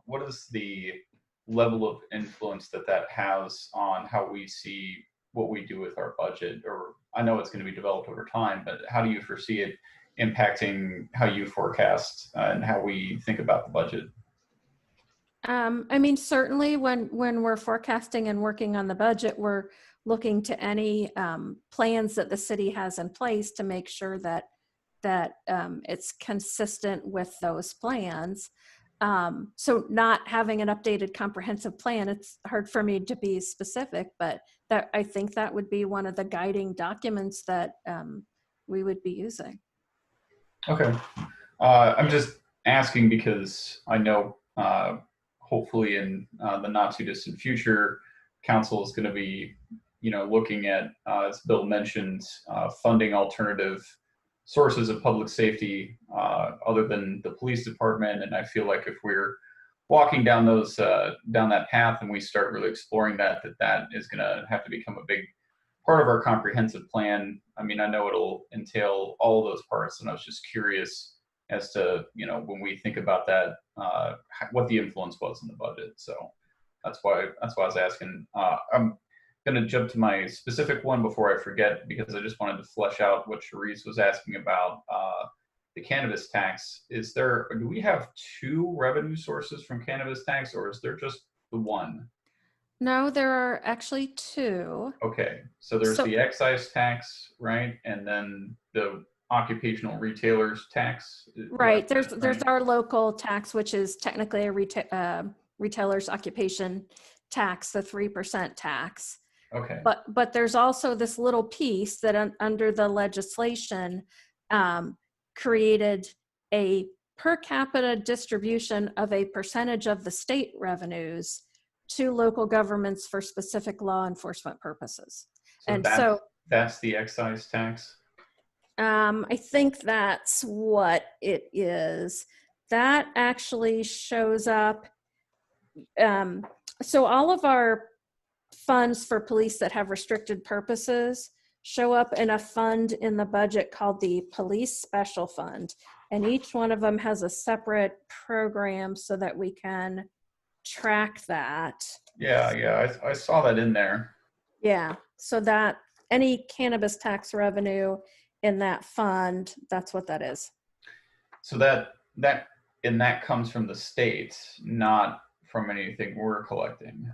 what is the level of influence that has on how we see what we do with our budget? Or I know it's going to be developed over time, but how do you foresee it impacting how you forecast and how we think about the budget? I mean, certainly when we're forecasting and working on the budget, we're looking to any plans that the city has in place to make sure that it's consistent with those plans. So not having an updated comprehensive plan, it's hard for me to be specific, but that I think that would be one of the guiding documents that we would be using. Okay. I'm just asking because I know hopefully in the not too distant future, council is going to be, looking at, as Bill mentioned, funding alternative sources of public safety other than the police department. And I feel like if we're walking down down that path and we start really exploring that is going to have to become a big part of our comprehensive plan. I mean, I know it'll entail all of those parts, and I was just curious as to, when we think about that, what the influence was in the budget. So that's why I was asking. I'm going to jump to my specific one before I forget, because I just wanted to flesh out what Cherise was asking about the cannabis tax. Do we have two revenue sources from cannabis tax, or is there just the one? No, there are actually two. Okay, so there's the excise tax, right? And then the occupational retailers tax. Right. There's our local tax, which is technically a retailer's occupation tax, the 3% tax. Okay. But there's also this little piece that under the legislation created a per capita distribution of a percentage of the state revenues to local governments for specific law enforcement purposes. So that's the excise tax? I think that's what it is. That actually shows up. So all of our funds for police that have restricted purposes show up in a fund in the budget called the Police Special Fund. And each one of them has a separate program so that we can track that. Yeah, I saw that in there. Yeah, so that any cannabis tax revenue in that fund, that's what that is. So that comes from the state, not from anything we're collecting.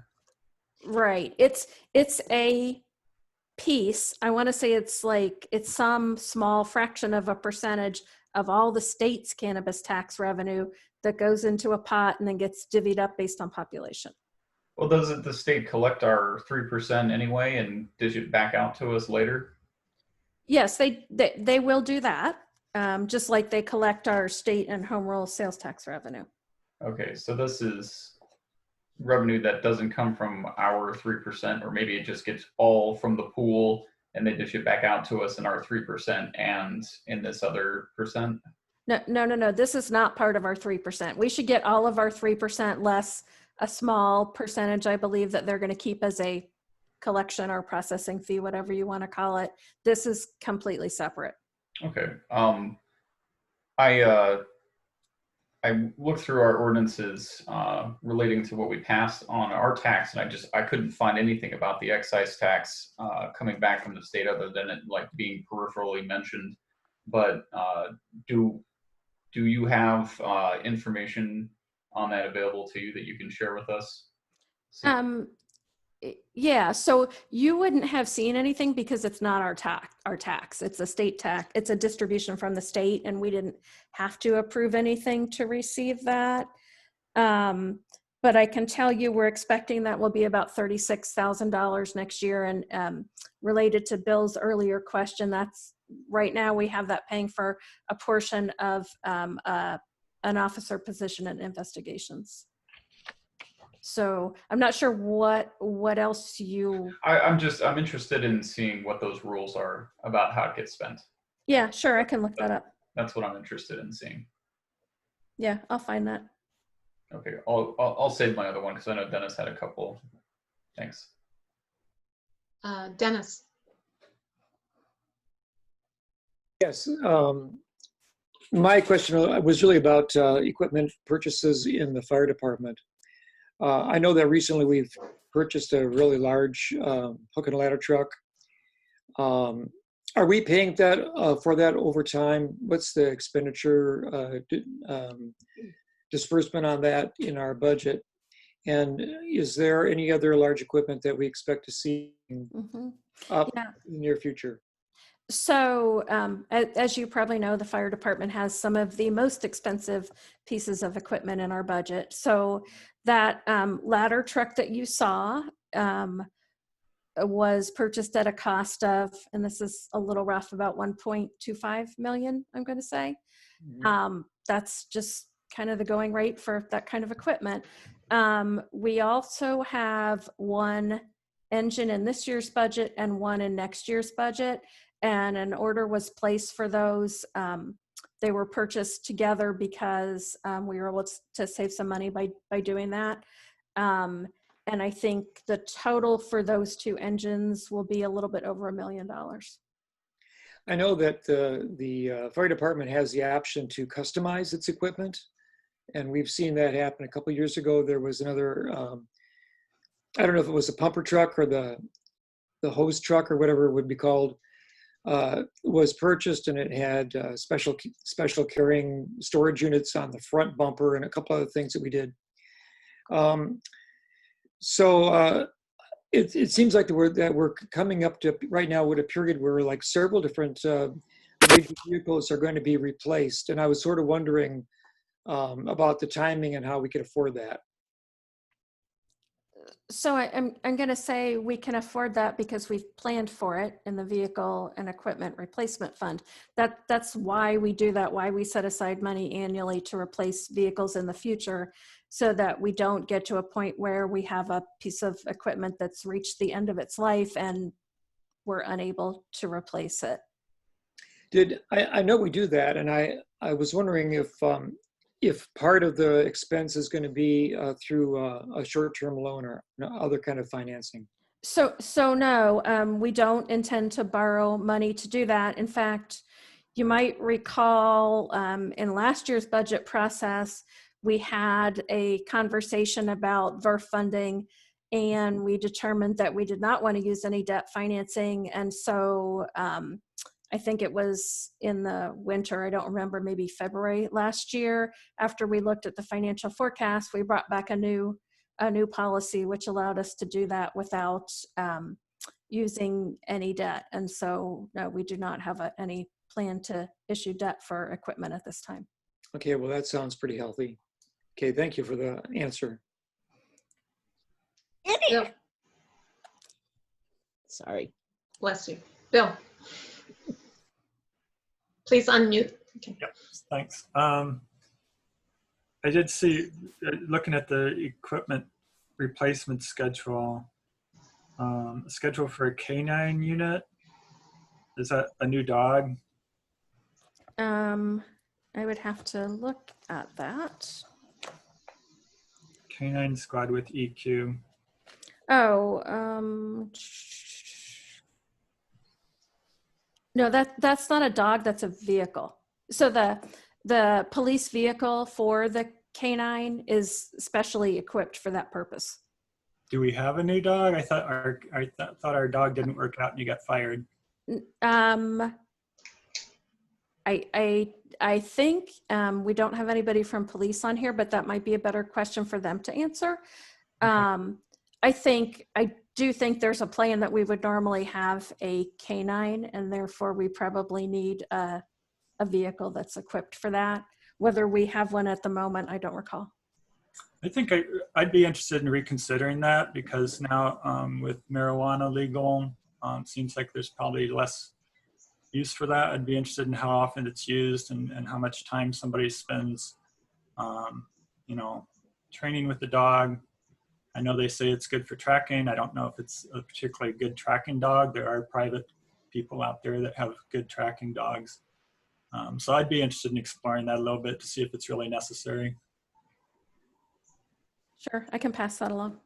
Right. It's a piece. I want to say it's some small fraction of a percentage of all the state's cannabis tax revenue that goes into a pot and then gets divvied up based on population. Well, doesn't the state collect our 3% anyway and dish it back out to us later? Yes, they will do that, just like they collect our state and home rule sales tax revenue. Okay, so this is revenue that doesn't come from our 3%, or maybe it just gets all from the pool and they dish it back out to us in our 3% and in this other percent? No. This is not part of our 3%. We should get all of our 3% less a small percentage, I believe, that they're going to keep as a collection or processing fee, whatever you want to call it. This is completely separate. Okay. I looked through our ordinances relating to what we passed on our tax, and I couldn't find anything about the excise tax coming back from the state other than it like being peripherally mentioned. But do you have information on that available to you that you can share with us? Yeah, so you wouldn't have seen anything because it's not our tax. It's a state tax. It's a distribution from the state, and we didn't have to approve anything to receive that. But I can tell you we're expecting that will be about $36,000 next year. And related to Bill's earlier question, that's right now we have that paying for a portion of an officer position in investigations. So I'm not sure what else you. I'm interested in seeing what those rules are about how it gets spent. Yeah, sure. I can look that up. That's what I'm interested in seeing. Yeah, I'll find that. Okay, I'll save my other one because I know Dennis had a couple. Thanks. Dennis. Yes. My question was really about equipment purchases in the fire department. I know that recently we've purchased a really large hook and ladder truck. Are we paying that for that over time? What's the expenditure disbursement on that in our budget? And is there any other large equipment that we expect to see up in the near future? So as you probably know, the fire department has some of the most expensive pieces of equipment in our budget. So that ladder truck that you saw was purchased at a cost of, and this is a little rough, about 1.25 million, I'm going to say. That's just kind of the going rate for that kind of equipment. We also have one engine in this year's budget and one in next year's budget. And an order was placed for those. They were purchased together because we were able to save some money by doing that. And I think the total for those two engines will be a little bit over $1 million. I know that the fire department has the option to customize its equipment, and we've seen that happen. A couple of years ago, there was another, I don't know if it was a pumper truck or the hose truck or whatever it would be called, was purchased, and it had special carrying storage units on the front bumper and a couple other things that we did. It seems like we're coming up to right now with a period where like several different major vehicles are going to be replaced, and I was sort of wondering about the timing and how we could afford that. So I'm going to say we can afford that because we've planned for it in the vehicle and equipment replacement fund. That's why we do that, why we set aside money annually to replace vehicles in the future, so that we don't get to a point where we have a piece of equipment that's reached the end of its life and we're unable to replace it. I know we do that, and I was wondering if part of the expense is going to be through a short-term loan or other kind of financing. So no, we don't intend to borrow money to do that. In fact, you might recall in last year's budget process, we had a conversation about VERF funding, and we determined that we did not want to use any debt financing. And so I think it was in the winter, I don't remember, maybe February last year, after we looked at the financial forecast, we brought back a new policy which allowed us to do that without using any debt. And so no, we do not have any plan to issue debt for equipment at this time. Okay, well, that sounds pretty healthy. Okay, thank you for the answer. Bill. Sorry. Bless you. Bill. Please unmute. Okay. Yep, thanks. I did see, looking at the equipment replacement schedule. Schedule for a canine unit. Is that a new dog? I would have to look at that. Canine squad with EQ. Oh, no, that's not a dog, that's a vehicle. So the police vehicle for the canine is specially equipped for that purpose. Do we have a new dog? I thought our dog didn't work out and you got fired. I think we don't have anybody from police on here, but that might be a better question for them to answer. I do think there's a plan that we would normally have a canine, and therefore we probably need a vehicle that's equipped for that. Whether we have one at the moment, I don't recall. I think I'd be interested in reconsidering that, because now with marijuana legal, seems like there's probably less use for that. I'd be interested in how often it's used and how much time somebody spends, training with the dog. I know they say it's good for tracking. I don't know if it's a particularly good tracking dog. There are private people out there that have good tracking dogs. So I'd be interested in exploring that a little bit to see if it's really necessary. Sure, I can pass that along.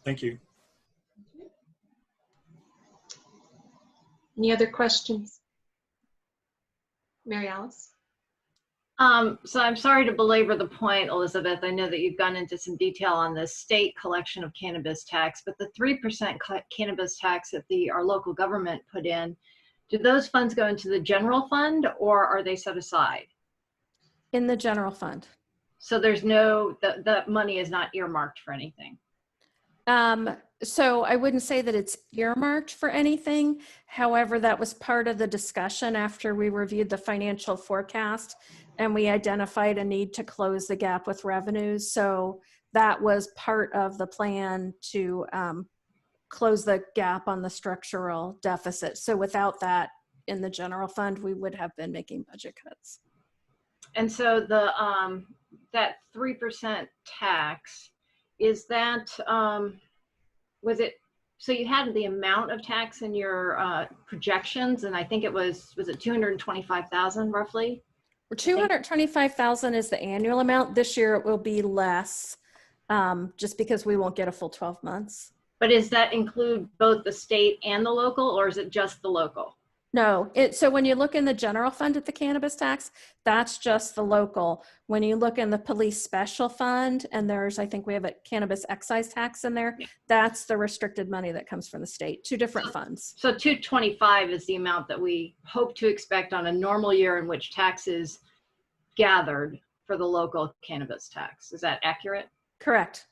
Thank you. Any other questions? Mary Alice? So I'm sorry to belabor the point, Elizabeth. I know that you've gone into some detail on the state collection of cannabis tax, but the 3% cannabis tax that our local government put in, do those funds go into the general fund or are they set aside? In the general fund. So there's that money is not earmarked for anything. So I wouldn't say that it's earmarked for anything. However, that was part of the discussion after we reviewed the financial forecast and we identified a need to close the gap with revenues. So that was part of the plan to close the gap on the structural deficit. So without that in the general fund, we would have been making budget cuts. And so that 3% tax, is that, was it, so you had the amount of tax in your projections, and I think it was it 225,000 roughly? 225,000 is the annual amount. This year it will be less, just because we won't get a full 12 months. But does that include both the state and the local, or is it just the local? No, so when you look in the general fund at the cannabis tax, that's just the local. When you look in the police special fund, and I think we have a cannabis excise tax in there, that's the restricted money that comes from the state, two different funds. So 225 is the amount that we hope to expect on a normal year in which tax is gathered for the local cannabis tax. Is that accurate? Correct.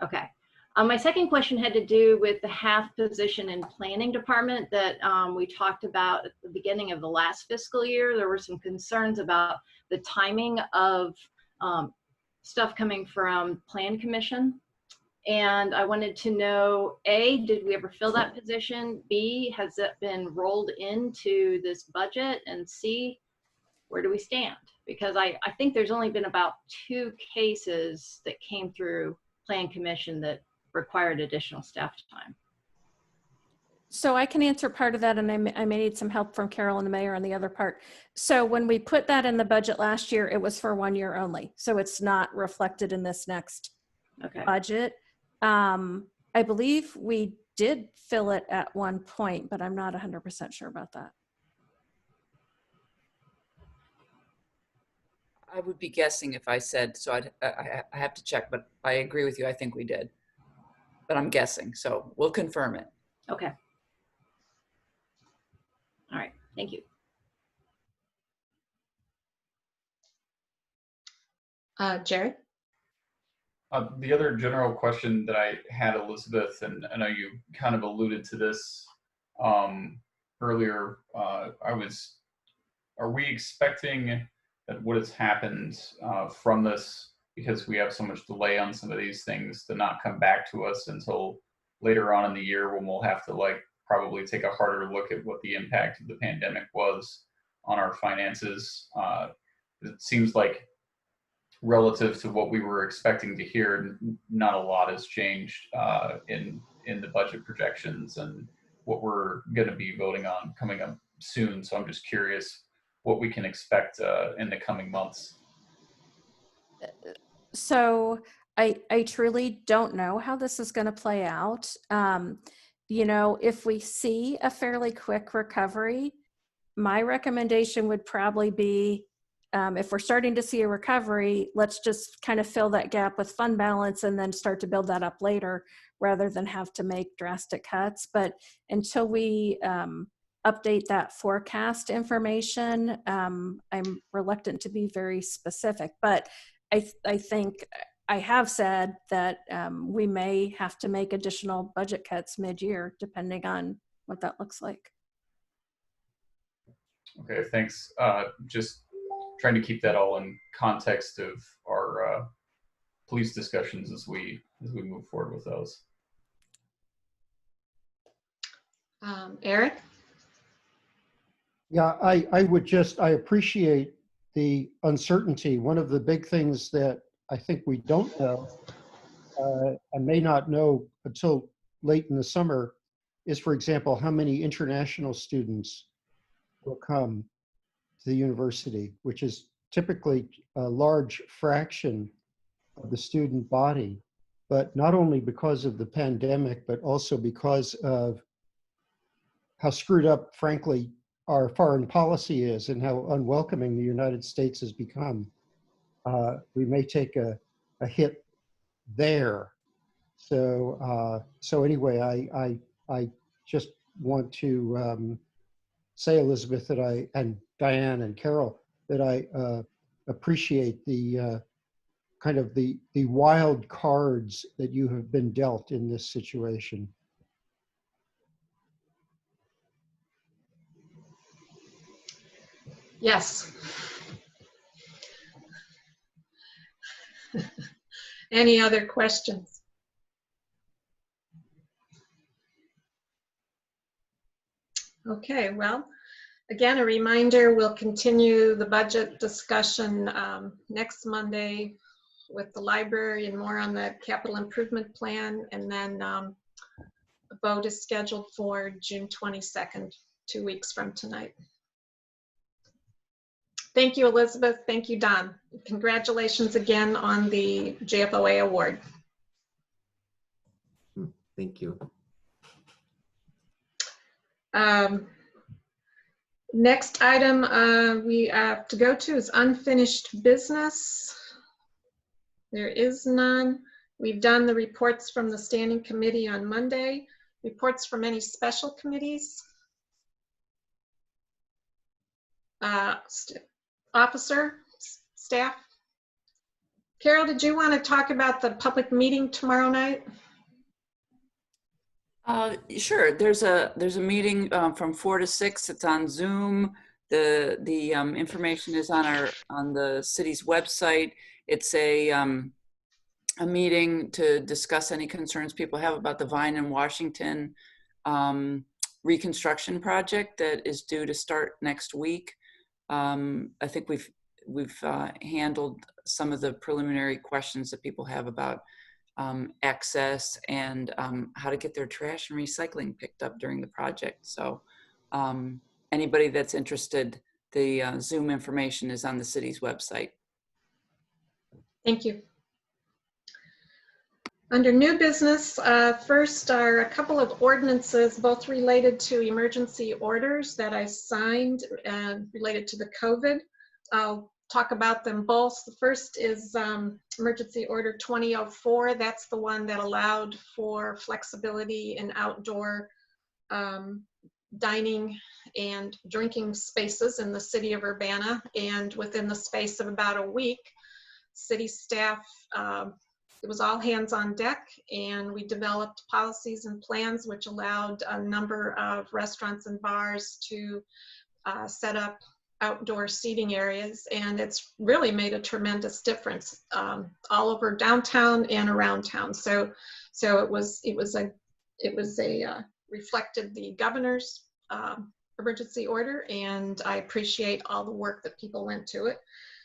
Okay. My second question had to do with the half position in planning department that we talked about at the beginning of the last fiscal year. There were some concerns about the timing of stuff coming from Plan Commission. And I wanted to know, A, did we ever fill that position? B, has it been rolled into this budget? And C, where do we stand? Because I think there's only been about 2 cases that came through Plan Commission that required additional staff time. So I can answer part of that, and I may need some help from Carol and the mayor on the other part. So when we put that in the budget last year, it was for 1 year only. So it's not reflected in this next budget. I believe we did fill it at one point, but I'm not 100% sure about that. I would be guessing if I said, so I have to check, but I agree with you. I think we did. But I'm guessing, so we'll confirm it. Okay. All right, thank you. Jared? The other general question that I had, Elizabeth, and I know you kind of alluded to this earlier, are we expecting that what has happened from this, because we have so much delay on some of these things, to not come back to us until later on in the year when we'll have to probably take a harder look at what the impact of the pandemic was on our finances? It seems like relative to what we were expecting to hear, not a lot has changed in the budget projections and what we're going to be voting on coming up soon. So I'm just curious what we can expect in the coming months. So I truly don't know how this is going to play out. You know, if we see a fairly quick recovery, my recommendation would probably be, if we're starting to see a recovery, let's just kind of fill that gap with fund balance and then start to build that up later rather than have to make drastic cuts. But until we update that forecast information, I'm reluctant to be very specific. But I think I have said that we may have to make additional budget cuts mid-year, depending on what that looks like. Okay, thanks. Just trying to keep that all in context of our police discussions as we move forward with those. Eric? Yeah, I appreciate the uncertainty. One of the big things that I think we don't know and may not know until late in the summer is, for example, how many international students will come to the university, which is typically a large fraction of the student body, but not only because of the pandemic, but also because of how screwed up, frankly, our foreign policy is and how unwelcoming the United States has become. We may take a hit there. So anyway, I just want to say, Elizabeth, that and Diane and Carol, that I appreciate the kind of the wild cards that you have been dealt in this situation. Yes. Any other questions? Okay, well, again, a reminder, we'll continue the budget discussion next Monday with the library and more on the capital improvement plan. And then the vote is scheduled for June 22nd, 2 weeks from tonight. Thank you, Elizabeth. Thank you, Don. Congratulations again on the JFOA award. Thank you. Next item we have to go to is unfinished business. There is none. We've done the reports from the standing committee on Monday. Reports from any special committees. Officer, staff. Carol, did you want to talk about the public meeting tomorrow night? Sure. There's a meeting from 4 to 6. It's on Zoom. The information is on the city's website. It's a meeting to discuss any concerns people have about the Vine and Washington reconstruction project that is due to start next week. I think we've handled some of the preliminary questions that people have about access and how to get their trash and recycling picked up during the project. So anybody that's interested, the Zoom information is on the city's website. Thank you. Under new business, first are a couple of ordinances, both related to emergency orders that I signed and related to the COVID. I'll talk about them both. The first is Emergency Order 2004. That's the one that allowed for flexibility in outdoor dining and drinking spaces in the city of Urbana. And within the space of about a week, city staff, it was all hands on deck, and we developed policies and plans which allowed a number of restaurants and bars to set up outdoor seating areas, and it's really made a tremendous difference all over downtown and around town. So it reflected the governor's emergency order, and I appreciate all the work that people went to it.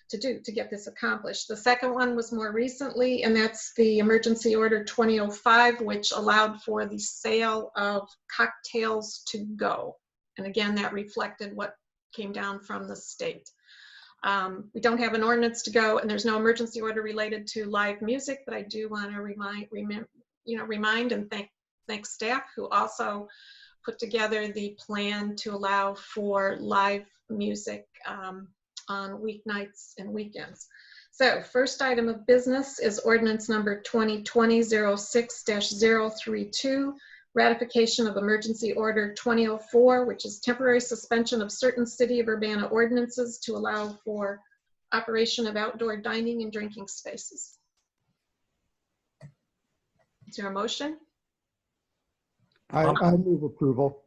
to get this accomplished. The second one was more recently, and that's the Emergency Order 2005, which allowed for the sale of cocktails to go. And again, that reflected what came down from the state. We don't have an ordinance to go, and there's no emergency order related to live music, but I do want to remind and thank staff who also put together the plan to allow for live music on weeknights and weekends. So first item of business is ordinance number 2020-06-032, ratification of emergency order 2004, which is temporary suspension of certain city of Urbana ordinances to allow for operation of outdoor dining and drinking spaces. Is there a motion? I move approval.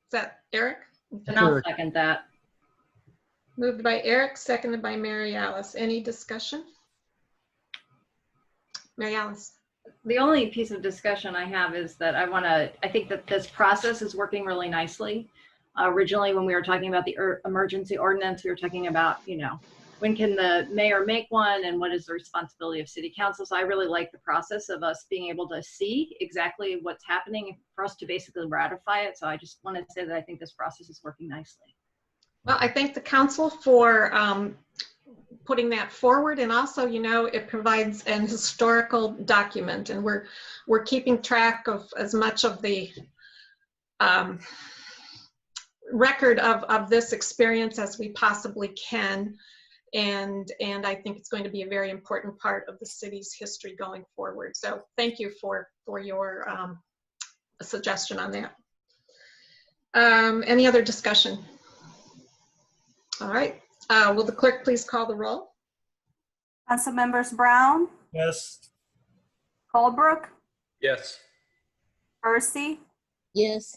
Is that Eric? And I'll Eric. second that. Moved by Eric, seconded by Mary Alice. Any discussion? Mary Alice. The only piece of discussion I have is that I think that this process is working really nicely. Originally, when we were talking about the emergency ordinance, we were talking about, when can the mayor make one and what is the responsibility of city council. So I really like the process of us being able to see exactly what's happening for us to basically ratify it. So I just want to say that I think this process is working nicely. Well, I thank the council for putting that forward, and also, it provides an historical document, and we're keeping track of as much of the record of this experience as we possibly can, and I think it's going to be a very important part of the city's history going forward. So thank you for your suggestion on that. Any other discussion? All right. Will the clerk please call the roll? Council members Brown, Yes. Colebrook, Yes. Percy, Yes.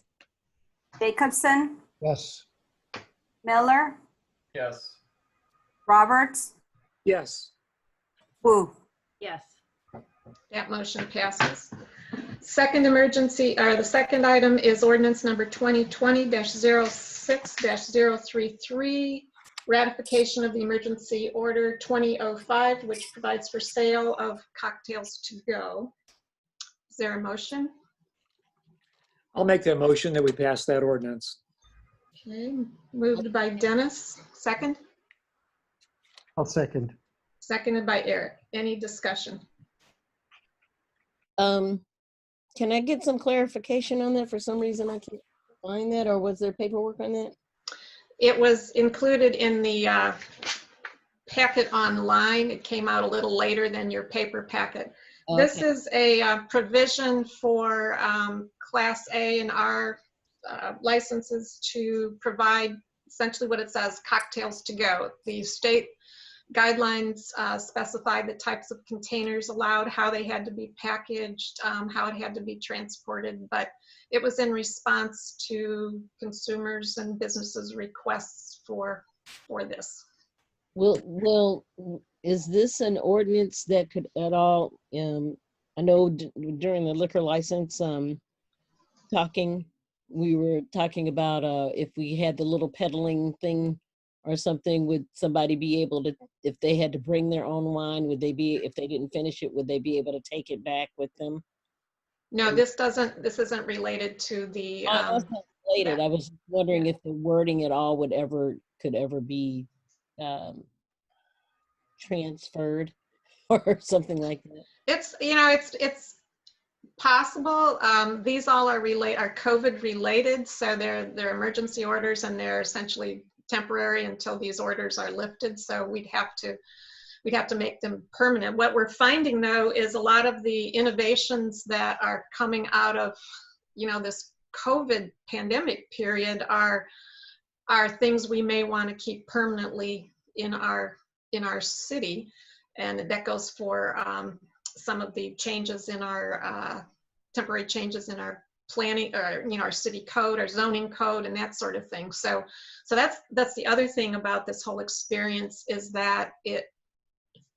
Jacobson, Yes. Miller, Yes. Roberts, Yes. Wu. Yes. That motion passes. Second emergency, or the second item is ordinance number 2020-06-033, ratification of the emergency order 2005, which provides for sale of cocktails to go. Is there a motion? I'll make that motion that we pass that ordinance. Okay, moved by Dennis, second. I'll second. Seconded by Eric. Any discussion? Can I get some clarification on that? For some reason I can't find that, or was there paperwork on that? It was included in the packet online. It came out a little later than your paper packet. Okay. This is a provision for Class A and R licenses to provide essentially what it says, cocktails to go. The state guidelines specify the types of containers allowed, how they had to be packaged, how it had to be transported, but it was in response to consumers and businesses' requests for this. Well, is this an ordinance that could at all, I know during the liquor license we were talking about if we had the little peddling thing or something, would somebody be able to, if they had to bring their own wine, would they be, if they didn't finish it, would they be able to take it back with them? No, this isn't related to the. That's not related. that. I was wondering if the wording at all could ever be transferred or something like that. It's possible. These all are COVID related, so they're emergency orders, and they're essentially temporary until these orders are lifted. So we'd have to make them permanent. What we're finding though is a lot of the innovations that are coming out of this COVID pandemic period are things we may want to keep permanently in our city, and that goes for some of the changes in our temporary changes in our planning, or our city code, our zoning code, and that sort of thing. So that's the other thing about this whole experience, is that it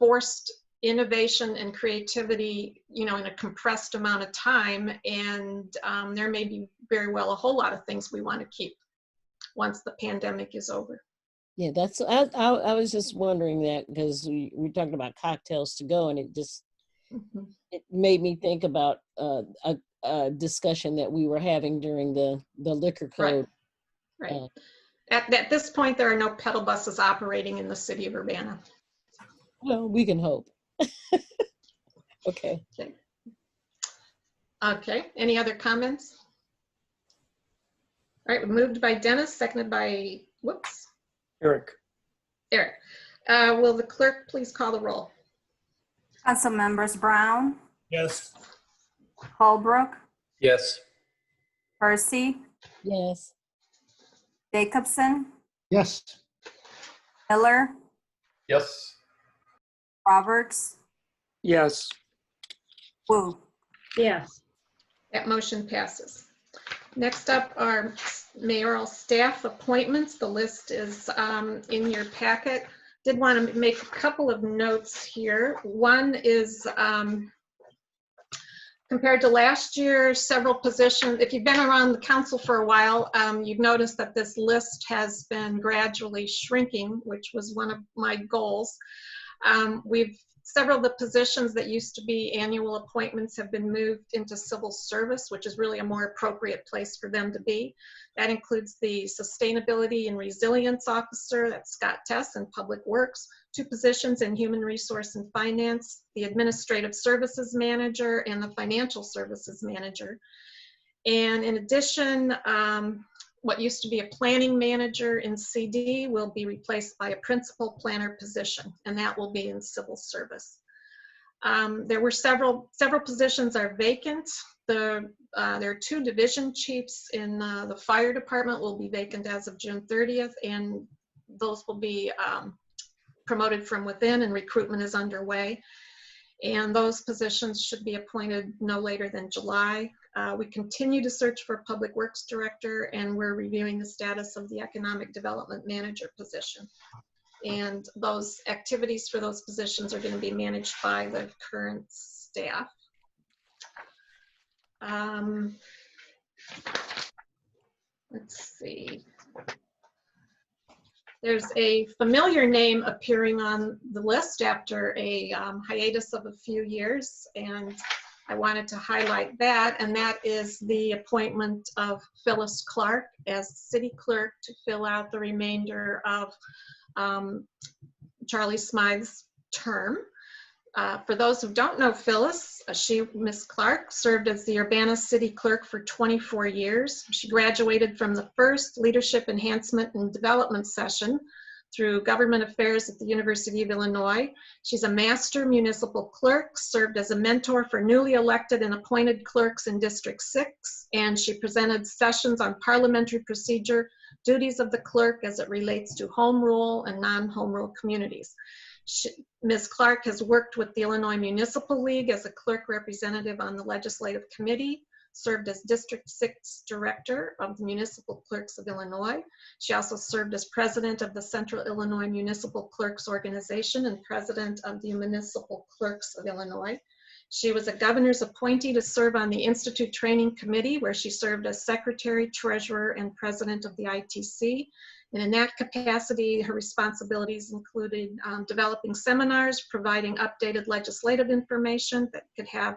forced innovation and creativity, in a compressed amount of time, and there may be very well a whole lot of things we want to keep once the pandemic is over. Yeah, I was just wondering that because we talked about cocktails to go, and it made me think about a discussion that we were having during the liquor code. Right. At this point, there are no pedal buses operating in the city of Urbana. Well, we can hope. Okay. Okay, any other comments? All right, moved by Dennis, seconded by, whoops, Eric. Eric. Will the clerk please call the roll? Council members Brown, Yes. Holbrook, Yes. Percy, Yes. Jacobson, Yes. Miller, Yes. Roberts, Yes. Wu. Yes. That motion passes. Next up are mayoral staff appointments. The list is in your packet. Did want to make a couple of notes here. One is compared to last year, several positions, if you've been around the council for a while, you've noticed that this list has been gradually shrinking, which was one of my goals. Several of the positions that used to be annual appointments have been moved into civil service, which is really a more appropriate place for them to be. That includes the Sustainability and Resilience Officer, that's Scott Tess, in Public Works, 2 positions in Human Resource and Finance, the Administrative Services Manager, and the Financial Services Manager. And in addition, what used to be a planning manager in CD will be replaced by a principal planner position, and that will be in civil service. There were several positions are vacant. There are 2 division chiefs in the fire department will be vacant as of June 30th, and those will be promoted from within, and recruitment is underway. And those positions should be appointed no later than July. We continue to search for a public works director, and we're reviewing the status of the economic development manager position. And those activities for those positions are going to be managed by the current staff. Let's see. There's a familiar name appearing on the list after a hiatus of a few years, and I wanted to highlight that, and that is the appointment of Phyllis Clark as city clerk to fill out the remainder of Charlie Smythe's term. For those who don't know Phyllis, Miss Clark, served as the Urbana City Clerk for 24 years. She graduated from the first Leadership Enhancement and Development session through Government Affairs at the University of Illinois. She's a Master Municipal Clerk, served as a mentor for newly elected and appointed clerks in District 6, and she presented sessions on parliamentary procedure, duties of the clerk as it relates to home rule and non-home rule communities. Ms. Clark has worked with the Illinois Municipal League as a clerk representative on the Legislative Committee, served as District 6 Director of the Municipal Clerks of Illinois. She also served as President of the Central Illinois Municipal Clerks Organization and President of the Municipal Clerks of Illinois. She was a governor's appointee to serve on the Institute Training Committee, where she served as Secretary, Treasurer, and President of the ITC. And in that capacity, her responsibilities included developing seminars, providing updated legislative information that could have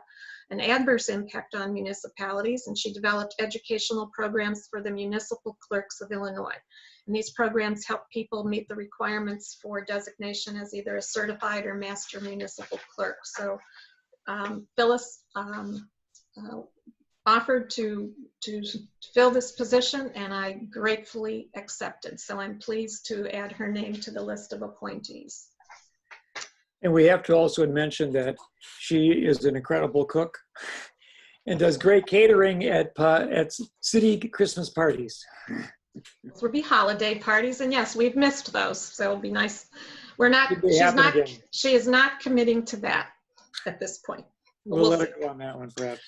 an adverse impact on municipalities, and she developed educational programs for the municipal clerks of Illinois. And these programs help people meet the requirements for designation as either a certified or master municipal clerk. So Phyllis offered to fill this position, and I gratefully accepted. So I'm pleased to add her name to the list of appointees. And we have to also mention that she is an incredible cook and does great catering at city Christmas parties. Those would be holiday parties, and yes, we've missed those, so it'll be nice. She is not committing to that at this point. We'll let her go on that one, perhaps.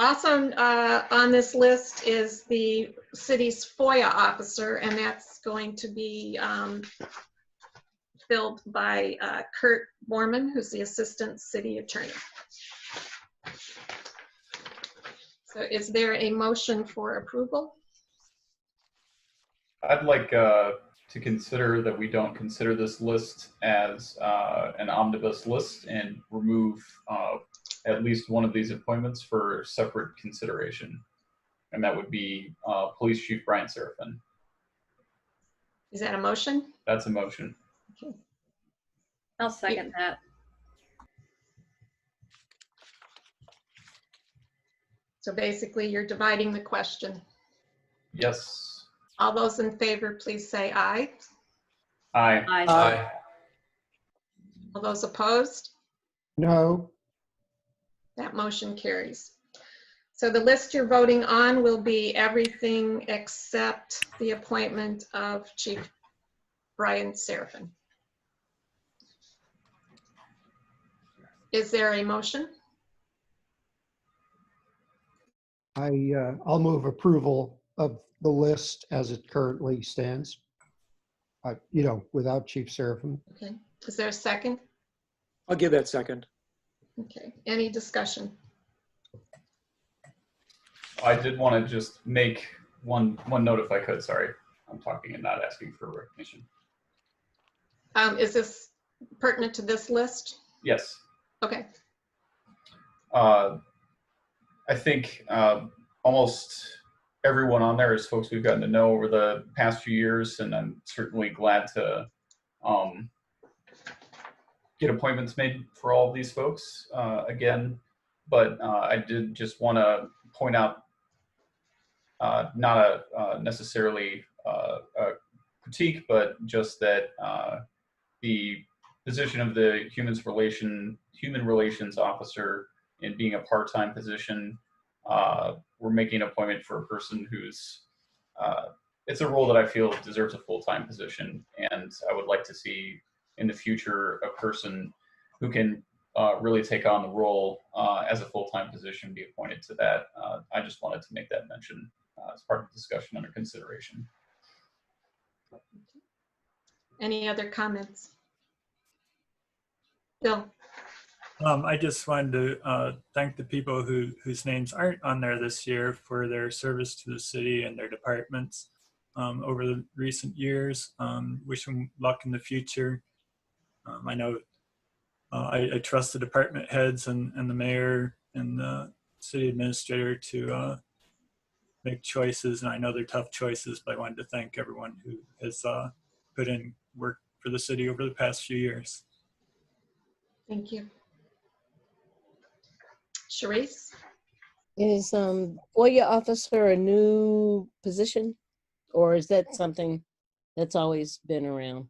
Also on this list is the city's FOIA officer, and that's going to be filled by Kurt Borman, who's the assistant city attorney. So is there a motion for approval? I'd like to consider that we don't consider this list as an omnibus list and remove at least one of these appointments for separate consideration. And that would be Police Chief Brian Seraphin. Is that a motion? That's a motion. Okay. I'll second that. So basically, you're dividing the question. Yes. All those in favor, please say aye. Aye. Aye. All those opposed? No. That motion carries. So the list you're voting on will be everything except the appointment of Chief Brian Seraphin. Is there a motion? I'll move approval of the list as it currently stands. Without Chief Seraphin. Okay. Is there a second? I'll give that second. Okay. Any discussion? I did want to just make one note if I could. Sorry, I'm talking and not asking for recognition. Is this pertinent to this list? Yes. Okay. I think almost everyone on there is folks we've gotten to know over the past few years, and I'm certainly glad to get appointments made for all of these folks again. But I did just want to point out, not a necessarily a critique, but just that the position of the human relations officer in being a part-time position, we're making an appointment for a person who's, it's a role that I feel deserves a full-time position. And I would like to see in the future a person who can really take on the role as a full-time position be appointed to that. I just wanted to make that mention as part of the discussion under consideration. Any other comments? Bill? I just wanted to thank the people whose names aren't on there this year for their service to the city and their departments over the recent years. Wish them luck in the future. I know I trust the department heads and the mayor and the city administrator to make choices, and I know they're tough choices, but I wanted to thank everyone who has put in work for the city over the past few years. Thank you. Charisse? Is FOIA officer a new position, or is that something that's always been around?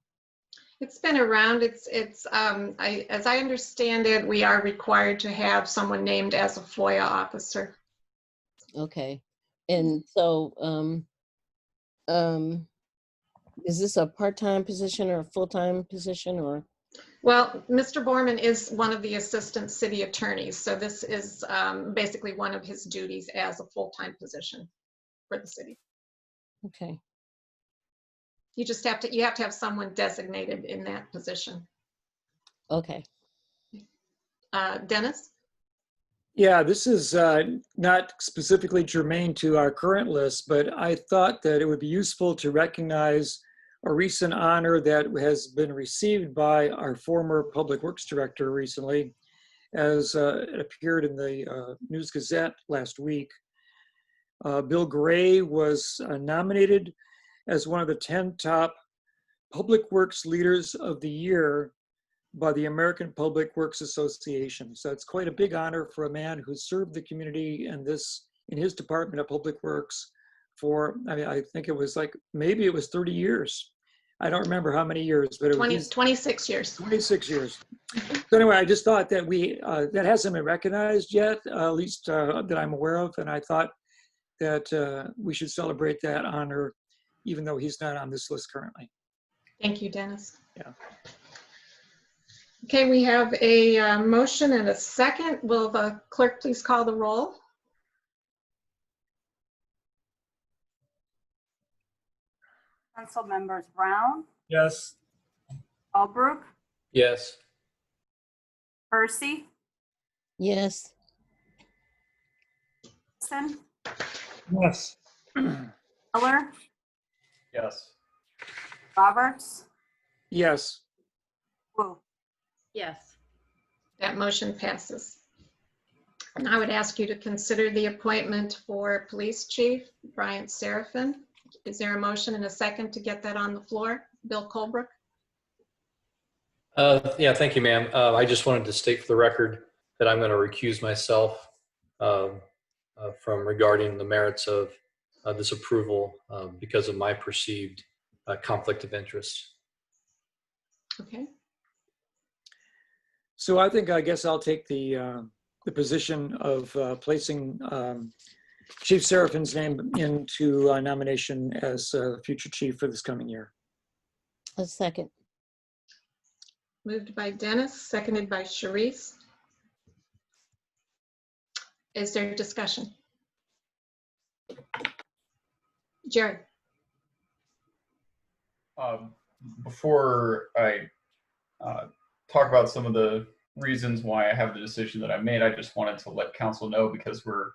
It's been around. As I understand it, we are required to have someone named as a FOIA officer. Okay, and so is this a part-time position or a full-time position, or? Well, Mr. Borman is one of the assistant city attorneys, so this is basically one of his duties as a full-time position for the city. Okay. You have to have someone designated in that position. Okay. Dennis? Yeah, this is not specifically germane to our current list, but I thought that it would be useful to recognize a recent honor that has been received by our former Public Works Director recently, as it appeared in the News Gazette last week. Bill Gray was nominated as one of the 10 top Public Works Leaders of the Year by the American Public Works Association. So it's quite a big honor for a man who served the community in his Department of Public Works for, I think it was maybe it was 30 years. I don't remember how many years, but it was 26 years. 26 years. So anyway, I just thought that that hasn't been recognized yet, at least that I'm aware of. And I thought that we should celebrate that honor, even though he's not on this list currently. Thank you, Dennis. Yeah. Okay, we have a motion and a second. Will the clerk please call the roll? Council members Brown, Yes. Albrook, Yes. Percy, Yes. Wilson, Yes. Miller, Yes. Roberts, Yes. Wu. Yes. That motion passes. And I would ask you to consider the appointment for Police Chief Bryant Seraphin. Is there a motion and a second to get that on the floor? Bill Colbrook? Yeah, thank you, ma'am. I just wanted to state for the record that I'm going to recuse myself from regarding the merits of this approval because of my perceived conflict of interest. Okay. So I guess I'll take the position of placing Chief Seraphin's name into nomination as future chief for this coming year. A second. Moved by Dennis, seconded by Sharice. Is there discussion? Jerry? Before I talk about some of the reasons why I have the decision that I made, I just wanted to let council know, because we're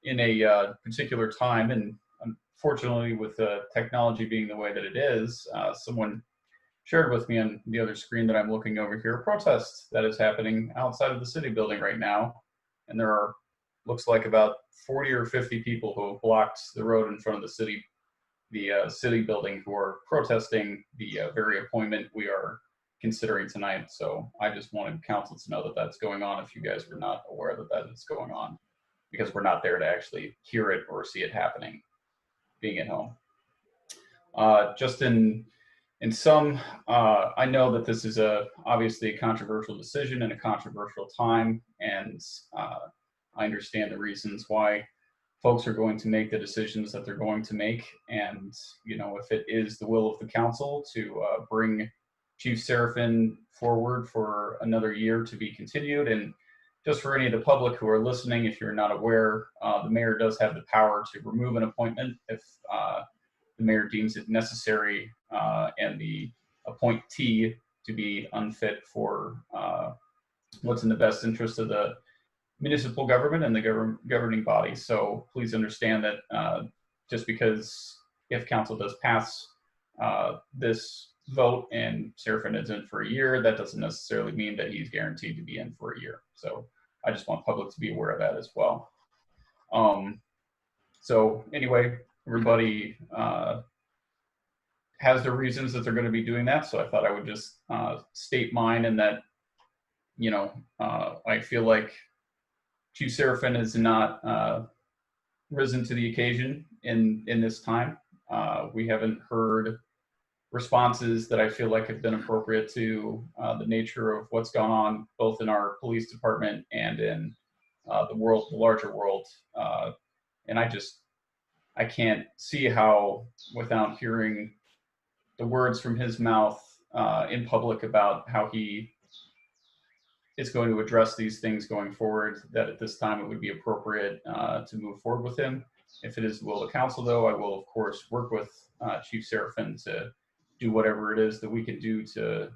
in a particular time, and unfortunately with technology being the way that it is, someone shared with me on the other screen that I'm looking over here, a protest that is happening outside of the city building right now. And there are, looks like about 40 or 50 people who have blocked the road in front of the city building, who are protesting the very appointment we are considering tonight. So I just wanted council to know that that's going on, if you guys were not aware that that is going on, because we're not there to actually hear it or see it happening, being at home. Just in sum, I know that this is obviously a controversial decision and a controversial time, and I understand the reasons why folks are going to make the decisions that they're going to make. And, you know, if it is the will of the council to bring Chief Seraphin forward for another year to be continued, and just for any of the public who are listening, if you're not aware, the mayor does have the power to remove an appointment if the mayor deems it necessary, and the appointee to be unfit for what's in the best interest of the municipal government and the governing body. So please understand that just because if council does pass this vote and Seraphin is in for a year, that doesn't necessarily mean that he's guaranteed to be in for a year. So I just want public to be aware of that as well. So anyway, everybody has their reasons that they're going to be doing that. So I thought I would just state mine, and that, you know, I feel like Chief Seraphin has not risen to the occasion in this time. We haven't heard responses that I feel like have been appropriate to the nature of what's gone on, both in our police department and in the larger world. And I can't see how, without hearing the words from his mouth in public about how he is going to address these things going forward, that at this time it would be appropriate to move forward with him. If it is the will of the council, though, I will of course work with Chief Seraphin to do whatever it is that we can do to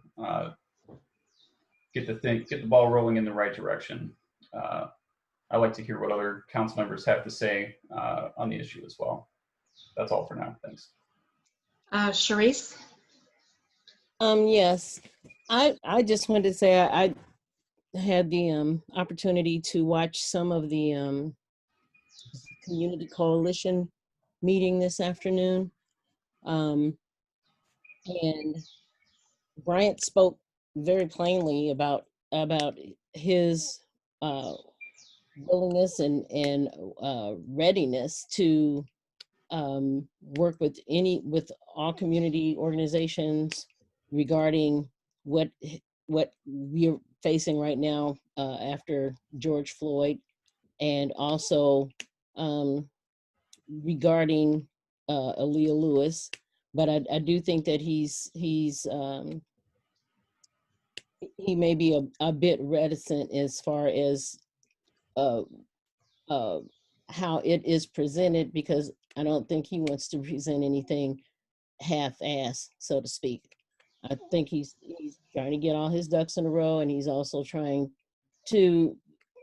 get the ball rolling in the right direction. I'd like to hear what other council members have to say on the issue as well. That's all for now. Thanks. Sharice? Yes, I just wanted to say I had the opportunity to watch some of the community coalition meeting this afternoon, and Bryant spoke very plainly about his willingness and readiness to work with all community organizations regarding what we're facing right now after George Floyd, and also regarding Aaliyah Lewis. But I do think that he may be a bit reticent as far as how it is presented, because I don't think he wants to present anything half-ass, so to speak. I think he's trying to get all his ducks in a row, and he's also trying to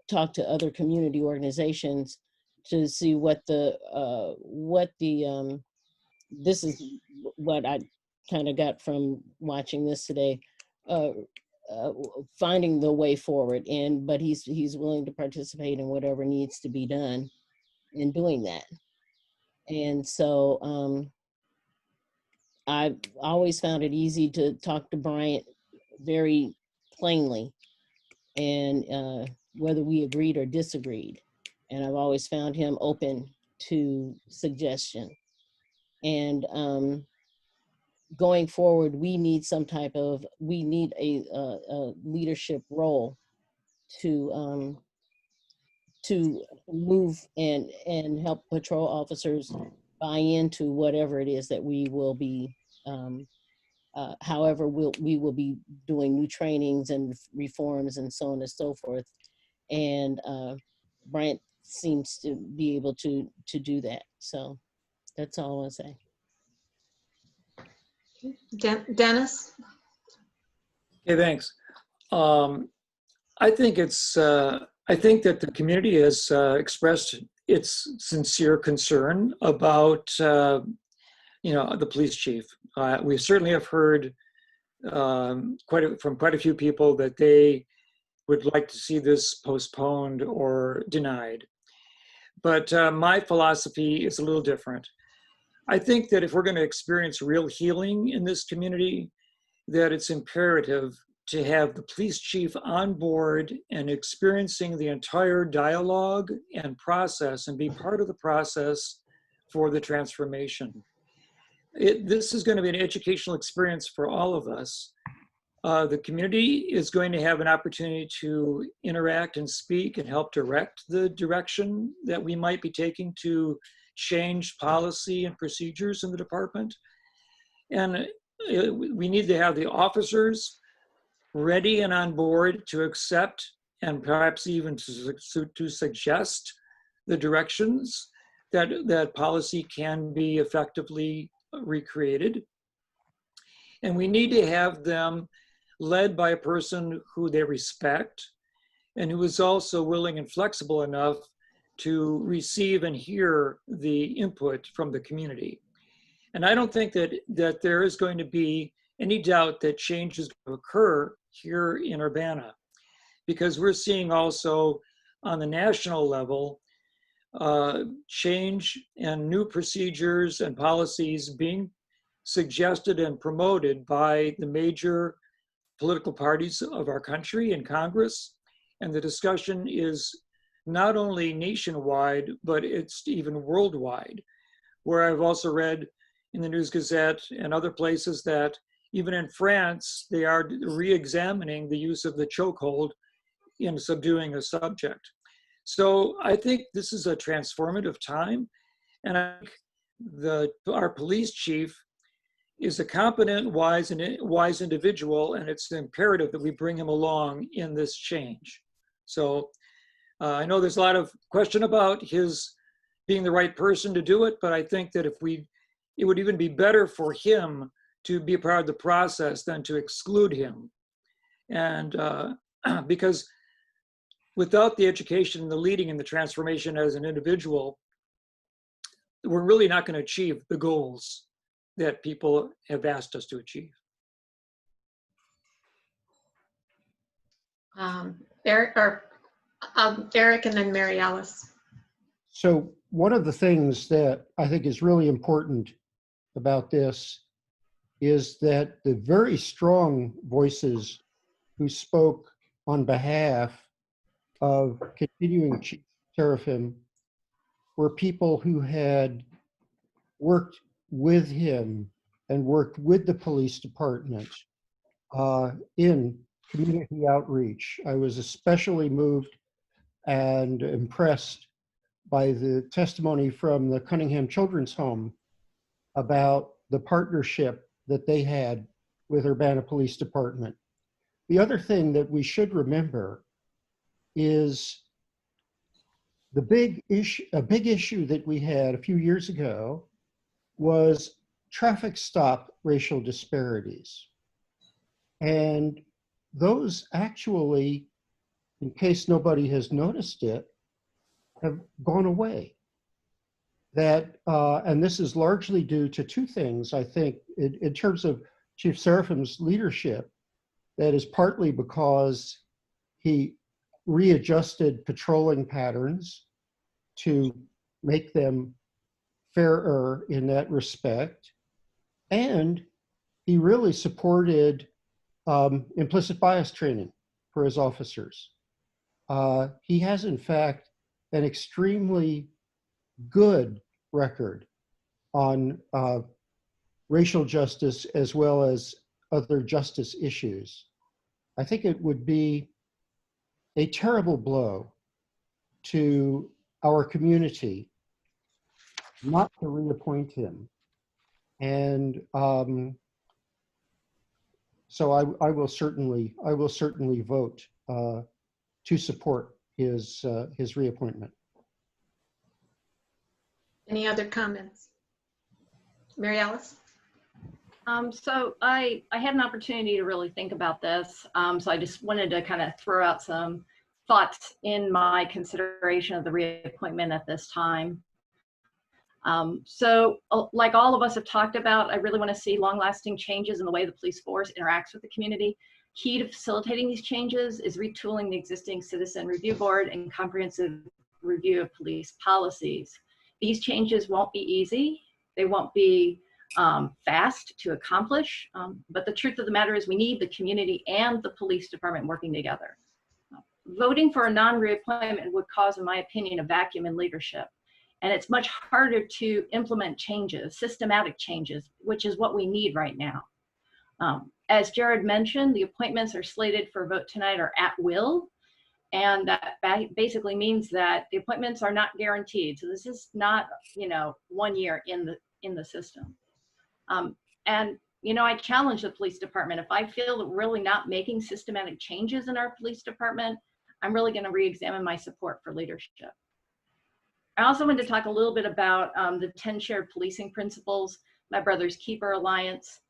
talk to other community organizations to see what the this is what I kind of got from watching this today, uh, finding the way forward. But he's willing to participate in whatever needs to be done in doing that. And so I've always found it easy to talk to Bryant very plainly, and whether we agreed or disagreed. And I've always found him open to suggestion. And going forward, we need a leadership role to move and help patrol officers buy into whatever it is that we will be, however we will be doing new trainings and reforms and so on and so forth. And Bryant seems to be able to do that. So that's all I want to say. Dennis? Okay, thanks. I think I think that the community has expressed its sincere concern about, the police chief. We certainly have heard from quite a few people that they would like to see this postponed or denied. But my philosophy is a little different. I think that if we're going to experience real healing in this community, that it's imperative to have the police chief on board and experiencing the entire dialogue and process and be part of the process for the transformation. This is going to be an educational experience for all of us. The community is going to have an opportunity to interact and speak and help direct the direction that we might be taking to change policy and procedures in the department. And we need to have the officers ready and on board to accept and perhaps even to suggest the directions that policy can be effectively recreated. And we need to have them led by a person who they respect and who is also willing and flexible enough to receive and hear the input from the community. And I don't think that there is going to be any doubt that change is going to occur here in Urbana, because we're seeing also on the national level change and new procedures and policies being suggested and promoted by the major political parties of our country and Congress. And the discussion is not only nationwide, but it's even worldwide, where I've also read in the News Gazette and other places that even in France, they are re-examining the use of the chokehold in subduing a subject. So I think this is a transformative time. And I think our police chief is a competent, wise individual, and it's imperative that we bring him along in this change. So I know there's a lot of question about his being the right person to do it, but I think that it would even be better for him to be a part of the process than to exclude him. And because without the education, the leading and the transformation as an individual, we're really not going to achieve the goals that people have asked us to achieve. Eric and then Mary Alice. So one of the things that I think is really important about this is that the very strong voices who spoke on behalf of continuing Chief Seraphim were people who had worked with him and worked with the police department in community outreach. I was especially moved and impressed by the testimony from the Cunningham Children's Home about the partnership that they had with Urbana Police Department. The other thing that we should remember is a big issue that we had a few years ago was traffic stop racial disparities. And those actually, in case nobody has noticed it, have gone away. that, and this is largely due to two things, I think, in terms of Chief Seraphin's leadership, that is partly because he readjusted patrolling patterns to make them fairer in that respect. And he really supported implicit bias training for his officers. He has, in fact, an extremely good record on racial justice as well as other justice issues. I think it would be a terrible blow to our community not to reappoint him. And so I will certainly vote to support his reappointment. Any other comments? Mary Alice? So I had an opportunity to really think about this. So I just wanted to kind of throw out some thoughts in my consideration of the reappointment at this time. So like all of us have talked about, I really want to see long-lasting changes in the way the police force interacts with the community. Key to facilitating these changes is retooling the existing Citizen Review Board and comprehensive review of police policies. These changes won't be easy. They won't be fast to accomplish, but the truth of the matter is we need the community and the police department working together. Voting for a non-reappointment would cause, in my opinion, a vacuum in leadership. And it's much harder to implement changes, systematic changes, which is what we need right now. As Jared mentioned, the appointments are slated for vote tonight are at will. And that basically means that the appointments are not guaranteed. So this is not, 1 year in the system. And, I challenge the police department. If I feel that we're really not making systematic changes in our police department, I'm really going to re-examine my support for leadership. I also wanted to talk a little bit about the 10 shared policing principles, My Brother's Keeper Alliance.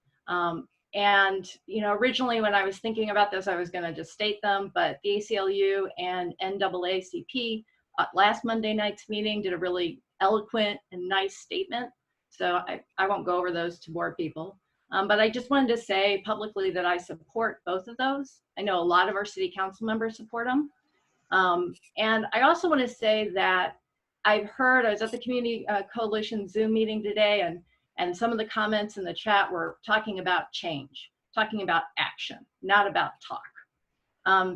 Originally when I was thinking about this, I was going to just state them, but the ACLU and NAACP at last Monday night's meeting did a really eloquent and nice statement. So I won't go over those to bore people. But I just wanted to say publicly that I support both of those. I know a lot of our city council members support them. And I also want to say that I was at the Community Coalition Zoom meeting today, and some of the comments in the chat were talking about change, talking about action, not about talk.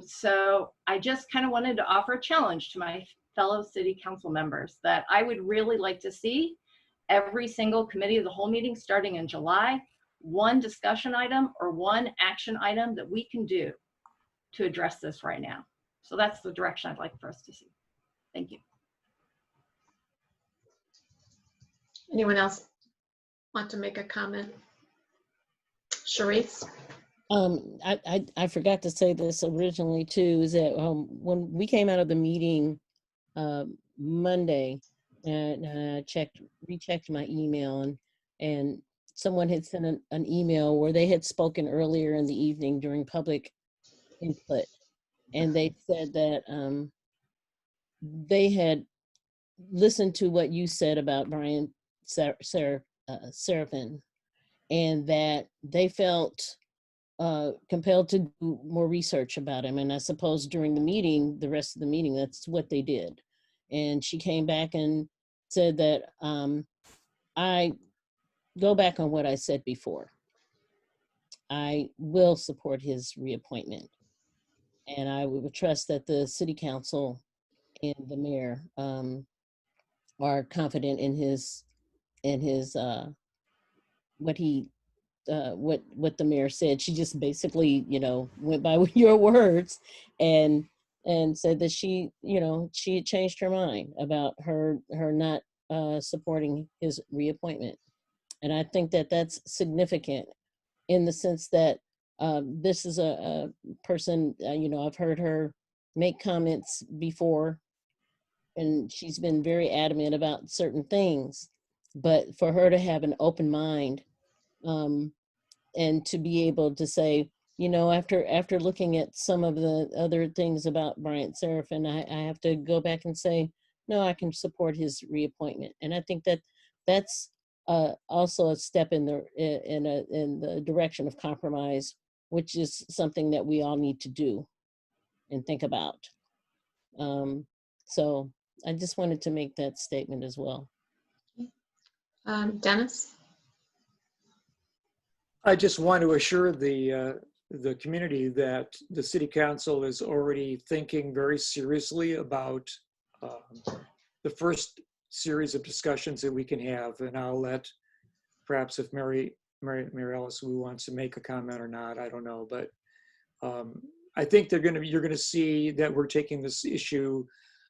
So I just kind of wanted to offer a challenge to my fellow city council members that I would really like to see every single committee of the whole meeting starting in July, one discussion item or one action item that we can do to address this right now. So that's the direction I'd like for us to see. Thank you. Anyone else want to make a comment? Charisse? I forgot to say this originally too, is that when we came out of the meeting Monday, and rechecked my email, and someone had sent an email where they had spoken earlier in the evening during public input, and they said that they had listened to what you said about Brian Seraphin, and that they felt compelled to do more research about him. And I suppose during the meeting, the rest of the meeting, that's what they did. And she came back and said that I go back on what I said before. I will support his reappointment. And I would trust that the city council and the mayor are confident in his what the mayor said. She just basically, went by your words and said that she had changed her mind about her not supporting his reappointment. And I think that that's significant in the sense that this is a person, I've heard her make comments before, and she's been very adamant about certain things, but for her to have an open mind and to be able to say, after looking at some of the other things about Bryant Seraphin, I have to go back and say, no, I can support his reappointment. And I think that that's also a step in the direction of compromise, which is something that we all need to do and think about. So I just wanted to make that statement as well. Dennis? I just want to assure the community that the city council is already thinking very seriously about the first series of discussions that we can have. And I'll let, perhaps if Mary Alice Wu wants to make a comment or not, I don't know. But I think you're going to see that we're taking this issue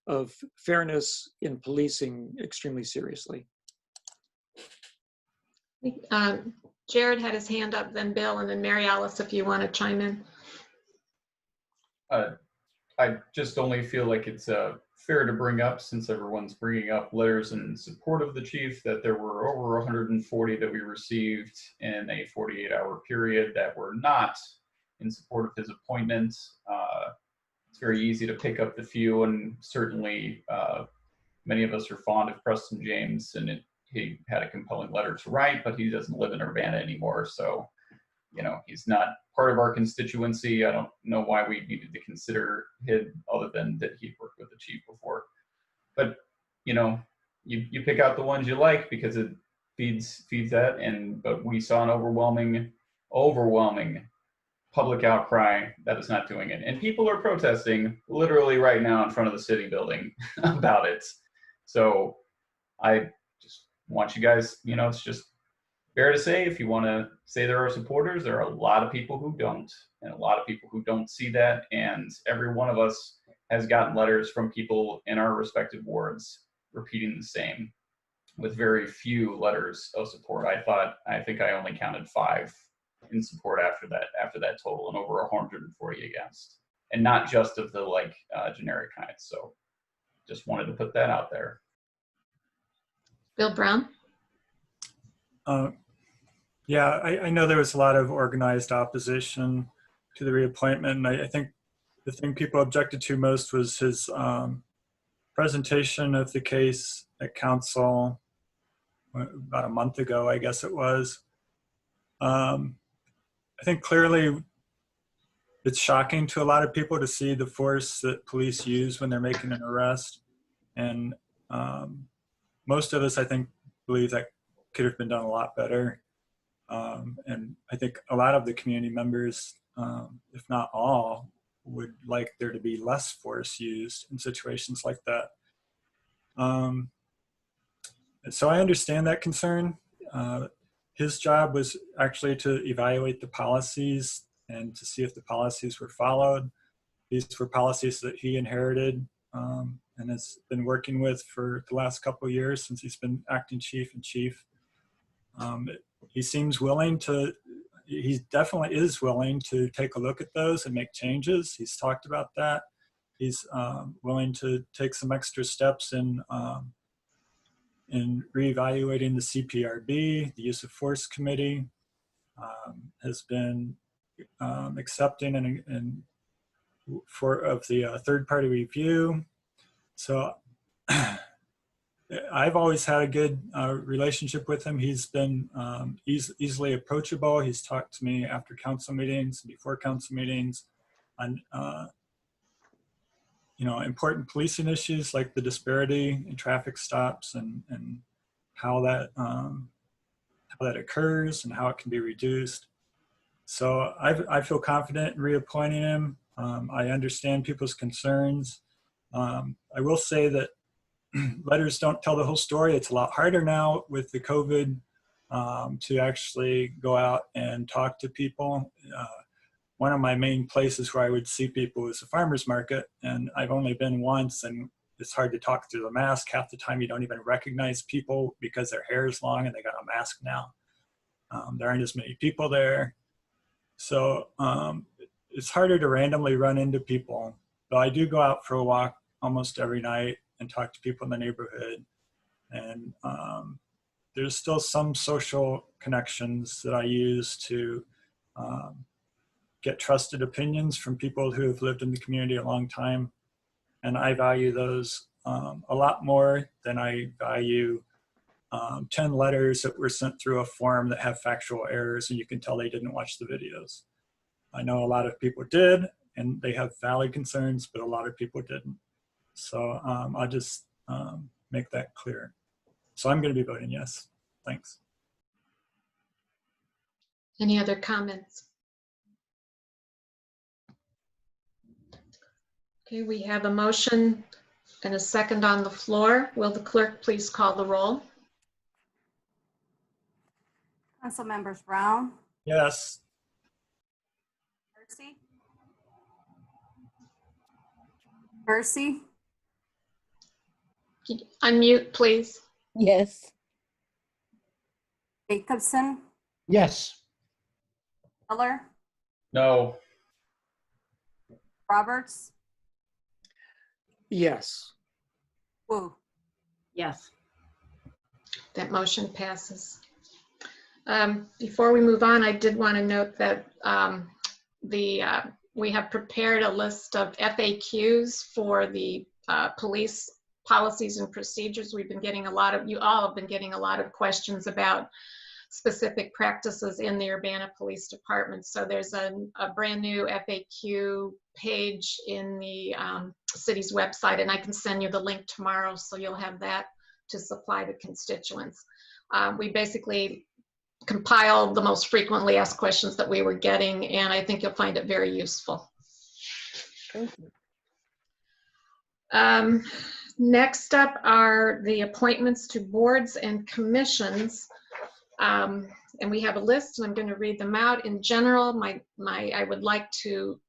of fairness in policing extremely seriously. Jared had his hand up, then Bill, and then Mary Alice, if you want to chime in. I just only feel like it's fair to bring up, since everyone's bringing up letters in support of the chief, that there were over 140 that we received in a 48-hour period that were not in support of his appointment. It's very easy to pick up the few, and certainly many of us are fond of Preston James, and he had a compelling letter to write, but he doesn't live in Urbana anymore. So, you know, he's not part of our constituency. I don't know why we needed to consider him, other than that he'd worked with the chief before. But, you know, you pick out the ones you like because it feeds that. But we saw an overwhelming public outcry that is not doing it. And people are protesting literally right now in front of the city building about it. So I just want you guys, you know, it's just fair to say, if you want to say there are supporters, there are a lot of people who don't, and a lot of people who don't see that. And every one of us has gotten letters from people in our respective wards repeating the same, with very few letters of support. I think I only counted 5 in support after that total, and over 140 against, and not just of the generic kind. So just wanted to put that out there. Bill Brown? Yeah, I know there was a lot of organized opposition to the reappointment. And I think the thing people objected to most was his presentation of the case at council about a month ago, I guess it was. I think clearly it's shocking to a lot of people to see the force that police use when they're making an arrest. And most of us, I think, believe that could have been done a lot better. And I think a lot of the community members, if not all, would like there to be less force used in situations like that. So I understand that concern. His job was actually to evaluate the policies and to see if the policies were followed. These were policies that he inherited and has been working with for the last couple of years since he's been acting chief and chief. He seems willing to, he definitely is willing to take a look at those and make changes. He's talked about that. He's willing to take some extra steps in reevaluating the CPRB. The Use of Force Committee has been accepting and of the third-party review. So I've always had a good relationship with him. He's been easily approachable. He's talked to me after council meetings, before council meetings, on important policing issues like the disparity in traffic stops and how that occurs and how it can be reduced. So I feel confident in reappointing him. I understand people's concerns. I will say that letters don't tell the whole story. It's a lot harder now with the COVID to actually go out and talk to people. One of my main places where I would see people is the farmer's market, and I've only been once, and it's hard to talk through the mask. Half the time you don't even recognize people because their hair is long and they got a mask now. There aren't as many people there. So it's harder to randomly run into people. But I do go out for a walk almost every night and talk to people in the neighborhood. And there's still some social connections that I use to get trusted opinions from people who have lived in the community a long time. And I value those a lot more than I value 10 letters that were sent through a form that have factual errors and you can tell they didn't watch the videos. I know a lot of people did and they have valid concerns, but a lot of people didn't. So I'll just make that clear. So I'm going to be voting yes. Thanks. Any other comments? Okay, we have a motion and a second on the floor. Will the clerk please call the roll? Council members Brown, Yes. Percy, Percy, Unmute, please. Yes. Jacobson, Yes. Miller, No. Roberts, Yes. Wu. Yes. That motion passes. Before we move on, I did want to note that we have prepared a list of FAQs for the police policies and procedures. We've been getting you all have been getting a lot of questions about specific practices in the Urbana Police Department. So there's a brand new FAQ page in the city's website, and I can send you the link tomorrow so you'll have that to supply to constituents. We basically compiled the most frequently asked questions that we were getting, and I think you'll find it very useful. Next up are the appointments to boards and commissions. And we have a list, and I'm going to read them out. In general, I would like to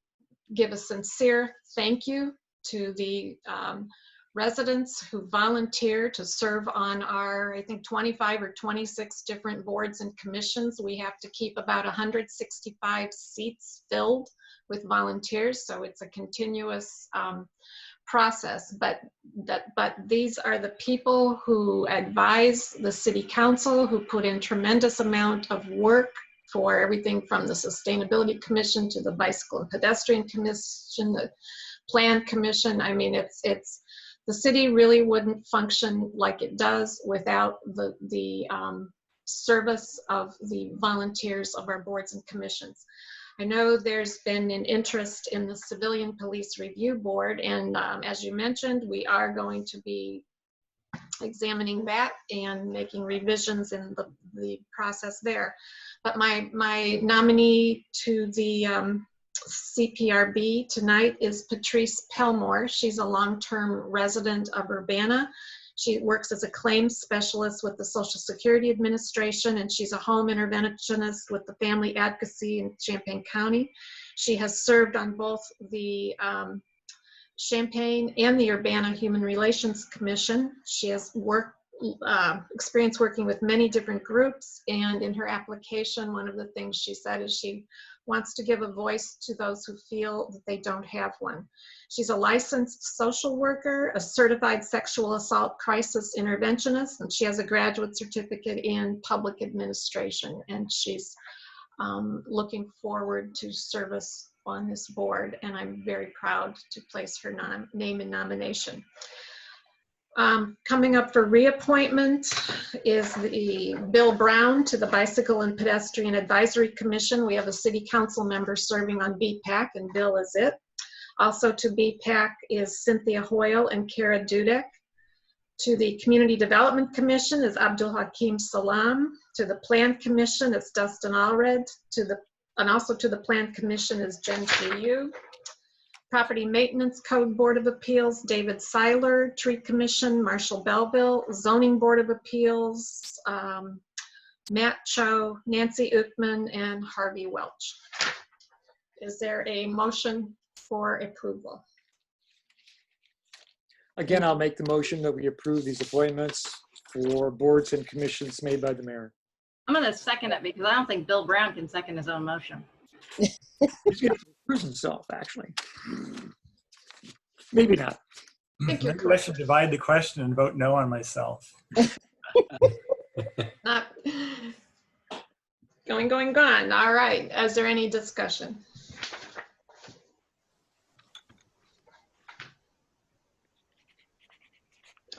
give a sincere thank you to the residents who volunteer to serve on our, I think, 25 or 26 different boards and commissions. We have to keep about 165 seats filled with volunteers, so it's a continuous process. But these are the people who advise the city council, who put in tremendous amount of work for everything from the Sustainability Commission to the Bicycle and Pedestrian Commission, the Plan Commission. I mean, it's the city really wouldn't function like it does without the service of the volunteers of our boards and commissions. I know there's been an interest in the Civilian Police Review Board, and as you mentioned, we are going to be examining that and making revisions in the process there. But my nominee to the CPRB tonight is Patrice Pelmore. She's a long-term resident of Urbana. She works as a claims specialist with the Social Security Administration, and she's a home interventionist with the Family Advocacy in Champaign County. She has served on both the Champaign and the Urbana Human Relations Commission. She has experience working with many different groups, and in her application, one of the things she said is she wants to give a voice to those who feel that they don't have one. She's a licensed social worker, a certified sexual assault crisis interventionist, and she has a graduate certificate in public administration, and she's looking forward to service on this board, and I'm very proud to place her name in nomination. Coming up for reappointment is the Bill Brown to the Bicycle and Pedestrian Advisory Commission. We have a city council member serving on BPAC, and Bill is it. Also to BPAC is Cynthia Hoyle and Kara Dudek. To the Community Development Commission is Abdul Hakim Salam. To the Plan Commission is Dustin Allred. And also to the Plan Commission is Jen Yu. Property Maintenance Code Board of Appeals, David Seiler. Tree Commission, Marshall Belleville. Zoning Board of Appeals, Matt Cho, Nancy Uckman, and Harvey Welch. Is there a motion for approval? Again, I'll make the motion that we approve these appointments for boards and commissions made by the mayor. I'm going to second it because I don't think Bill Brown can second his own motion. He's going to approve himself, actually. Maybe not. Thank you. Maybe I should divide the question and vote no on myself. Not gone. All right. Is there any discussion?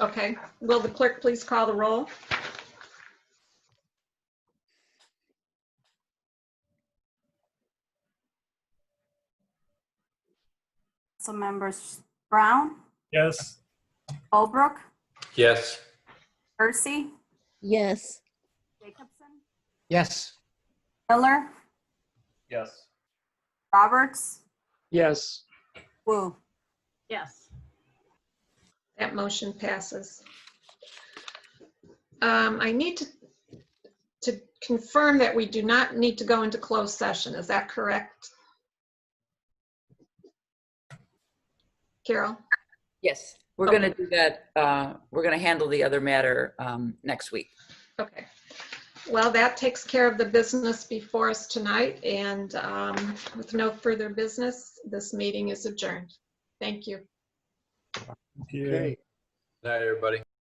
Okay, will the clerk please call the roll? Council members Brown, Yes. Holbrook, Yes. Percy, Yes. Jacobson, Yes. Miller, Yes. Roberts, Yes. Woo. Yes. That motion passes. I need to confirm that we do not need to go into closed session. Is that correct? Carol? Yes, we're going to do that. We're going to handle the other matter next week. Okay. Well, that takes care of the business before us tonight, and with no further business, this meeting is adjourned. Thank you. Thank you. Okay. Good night, everybody.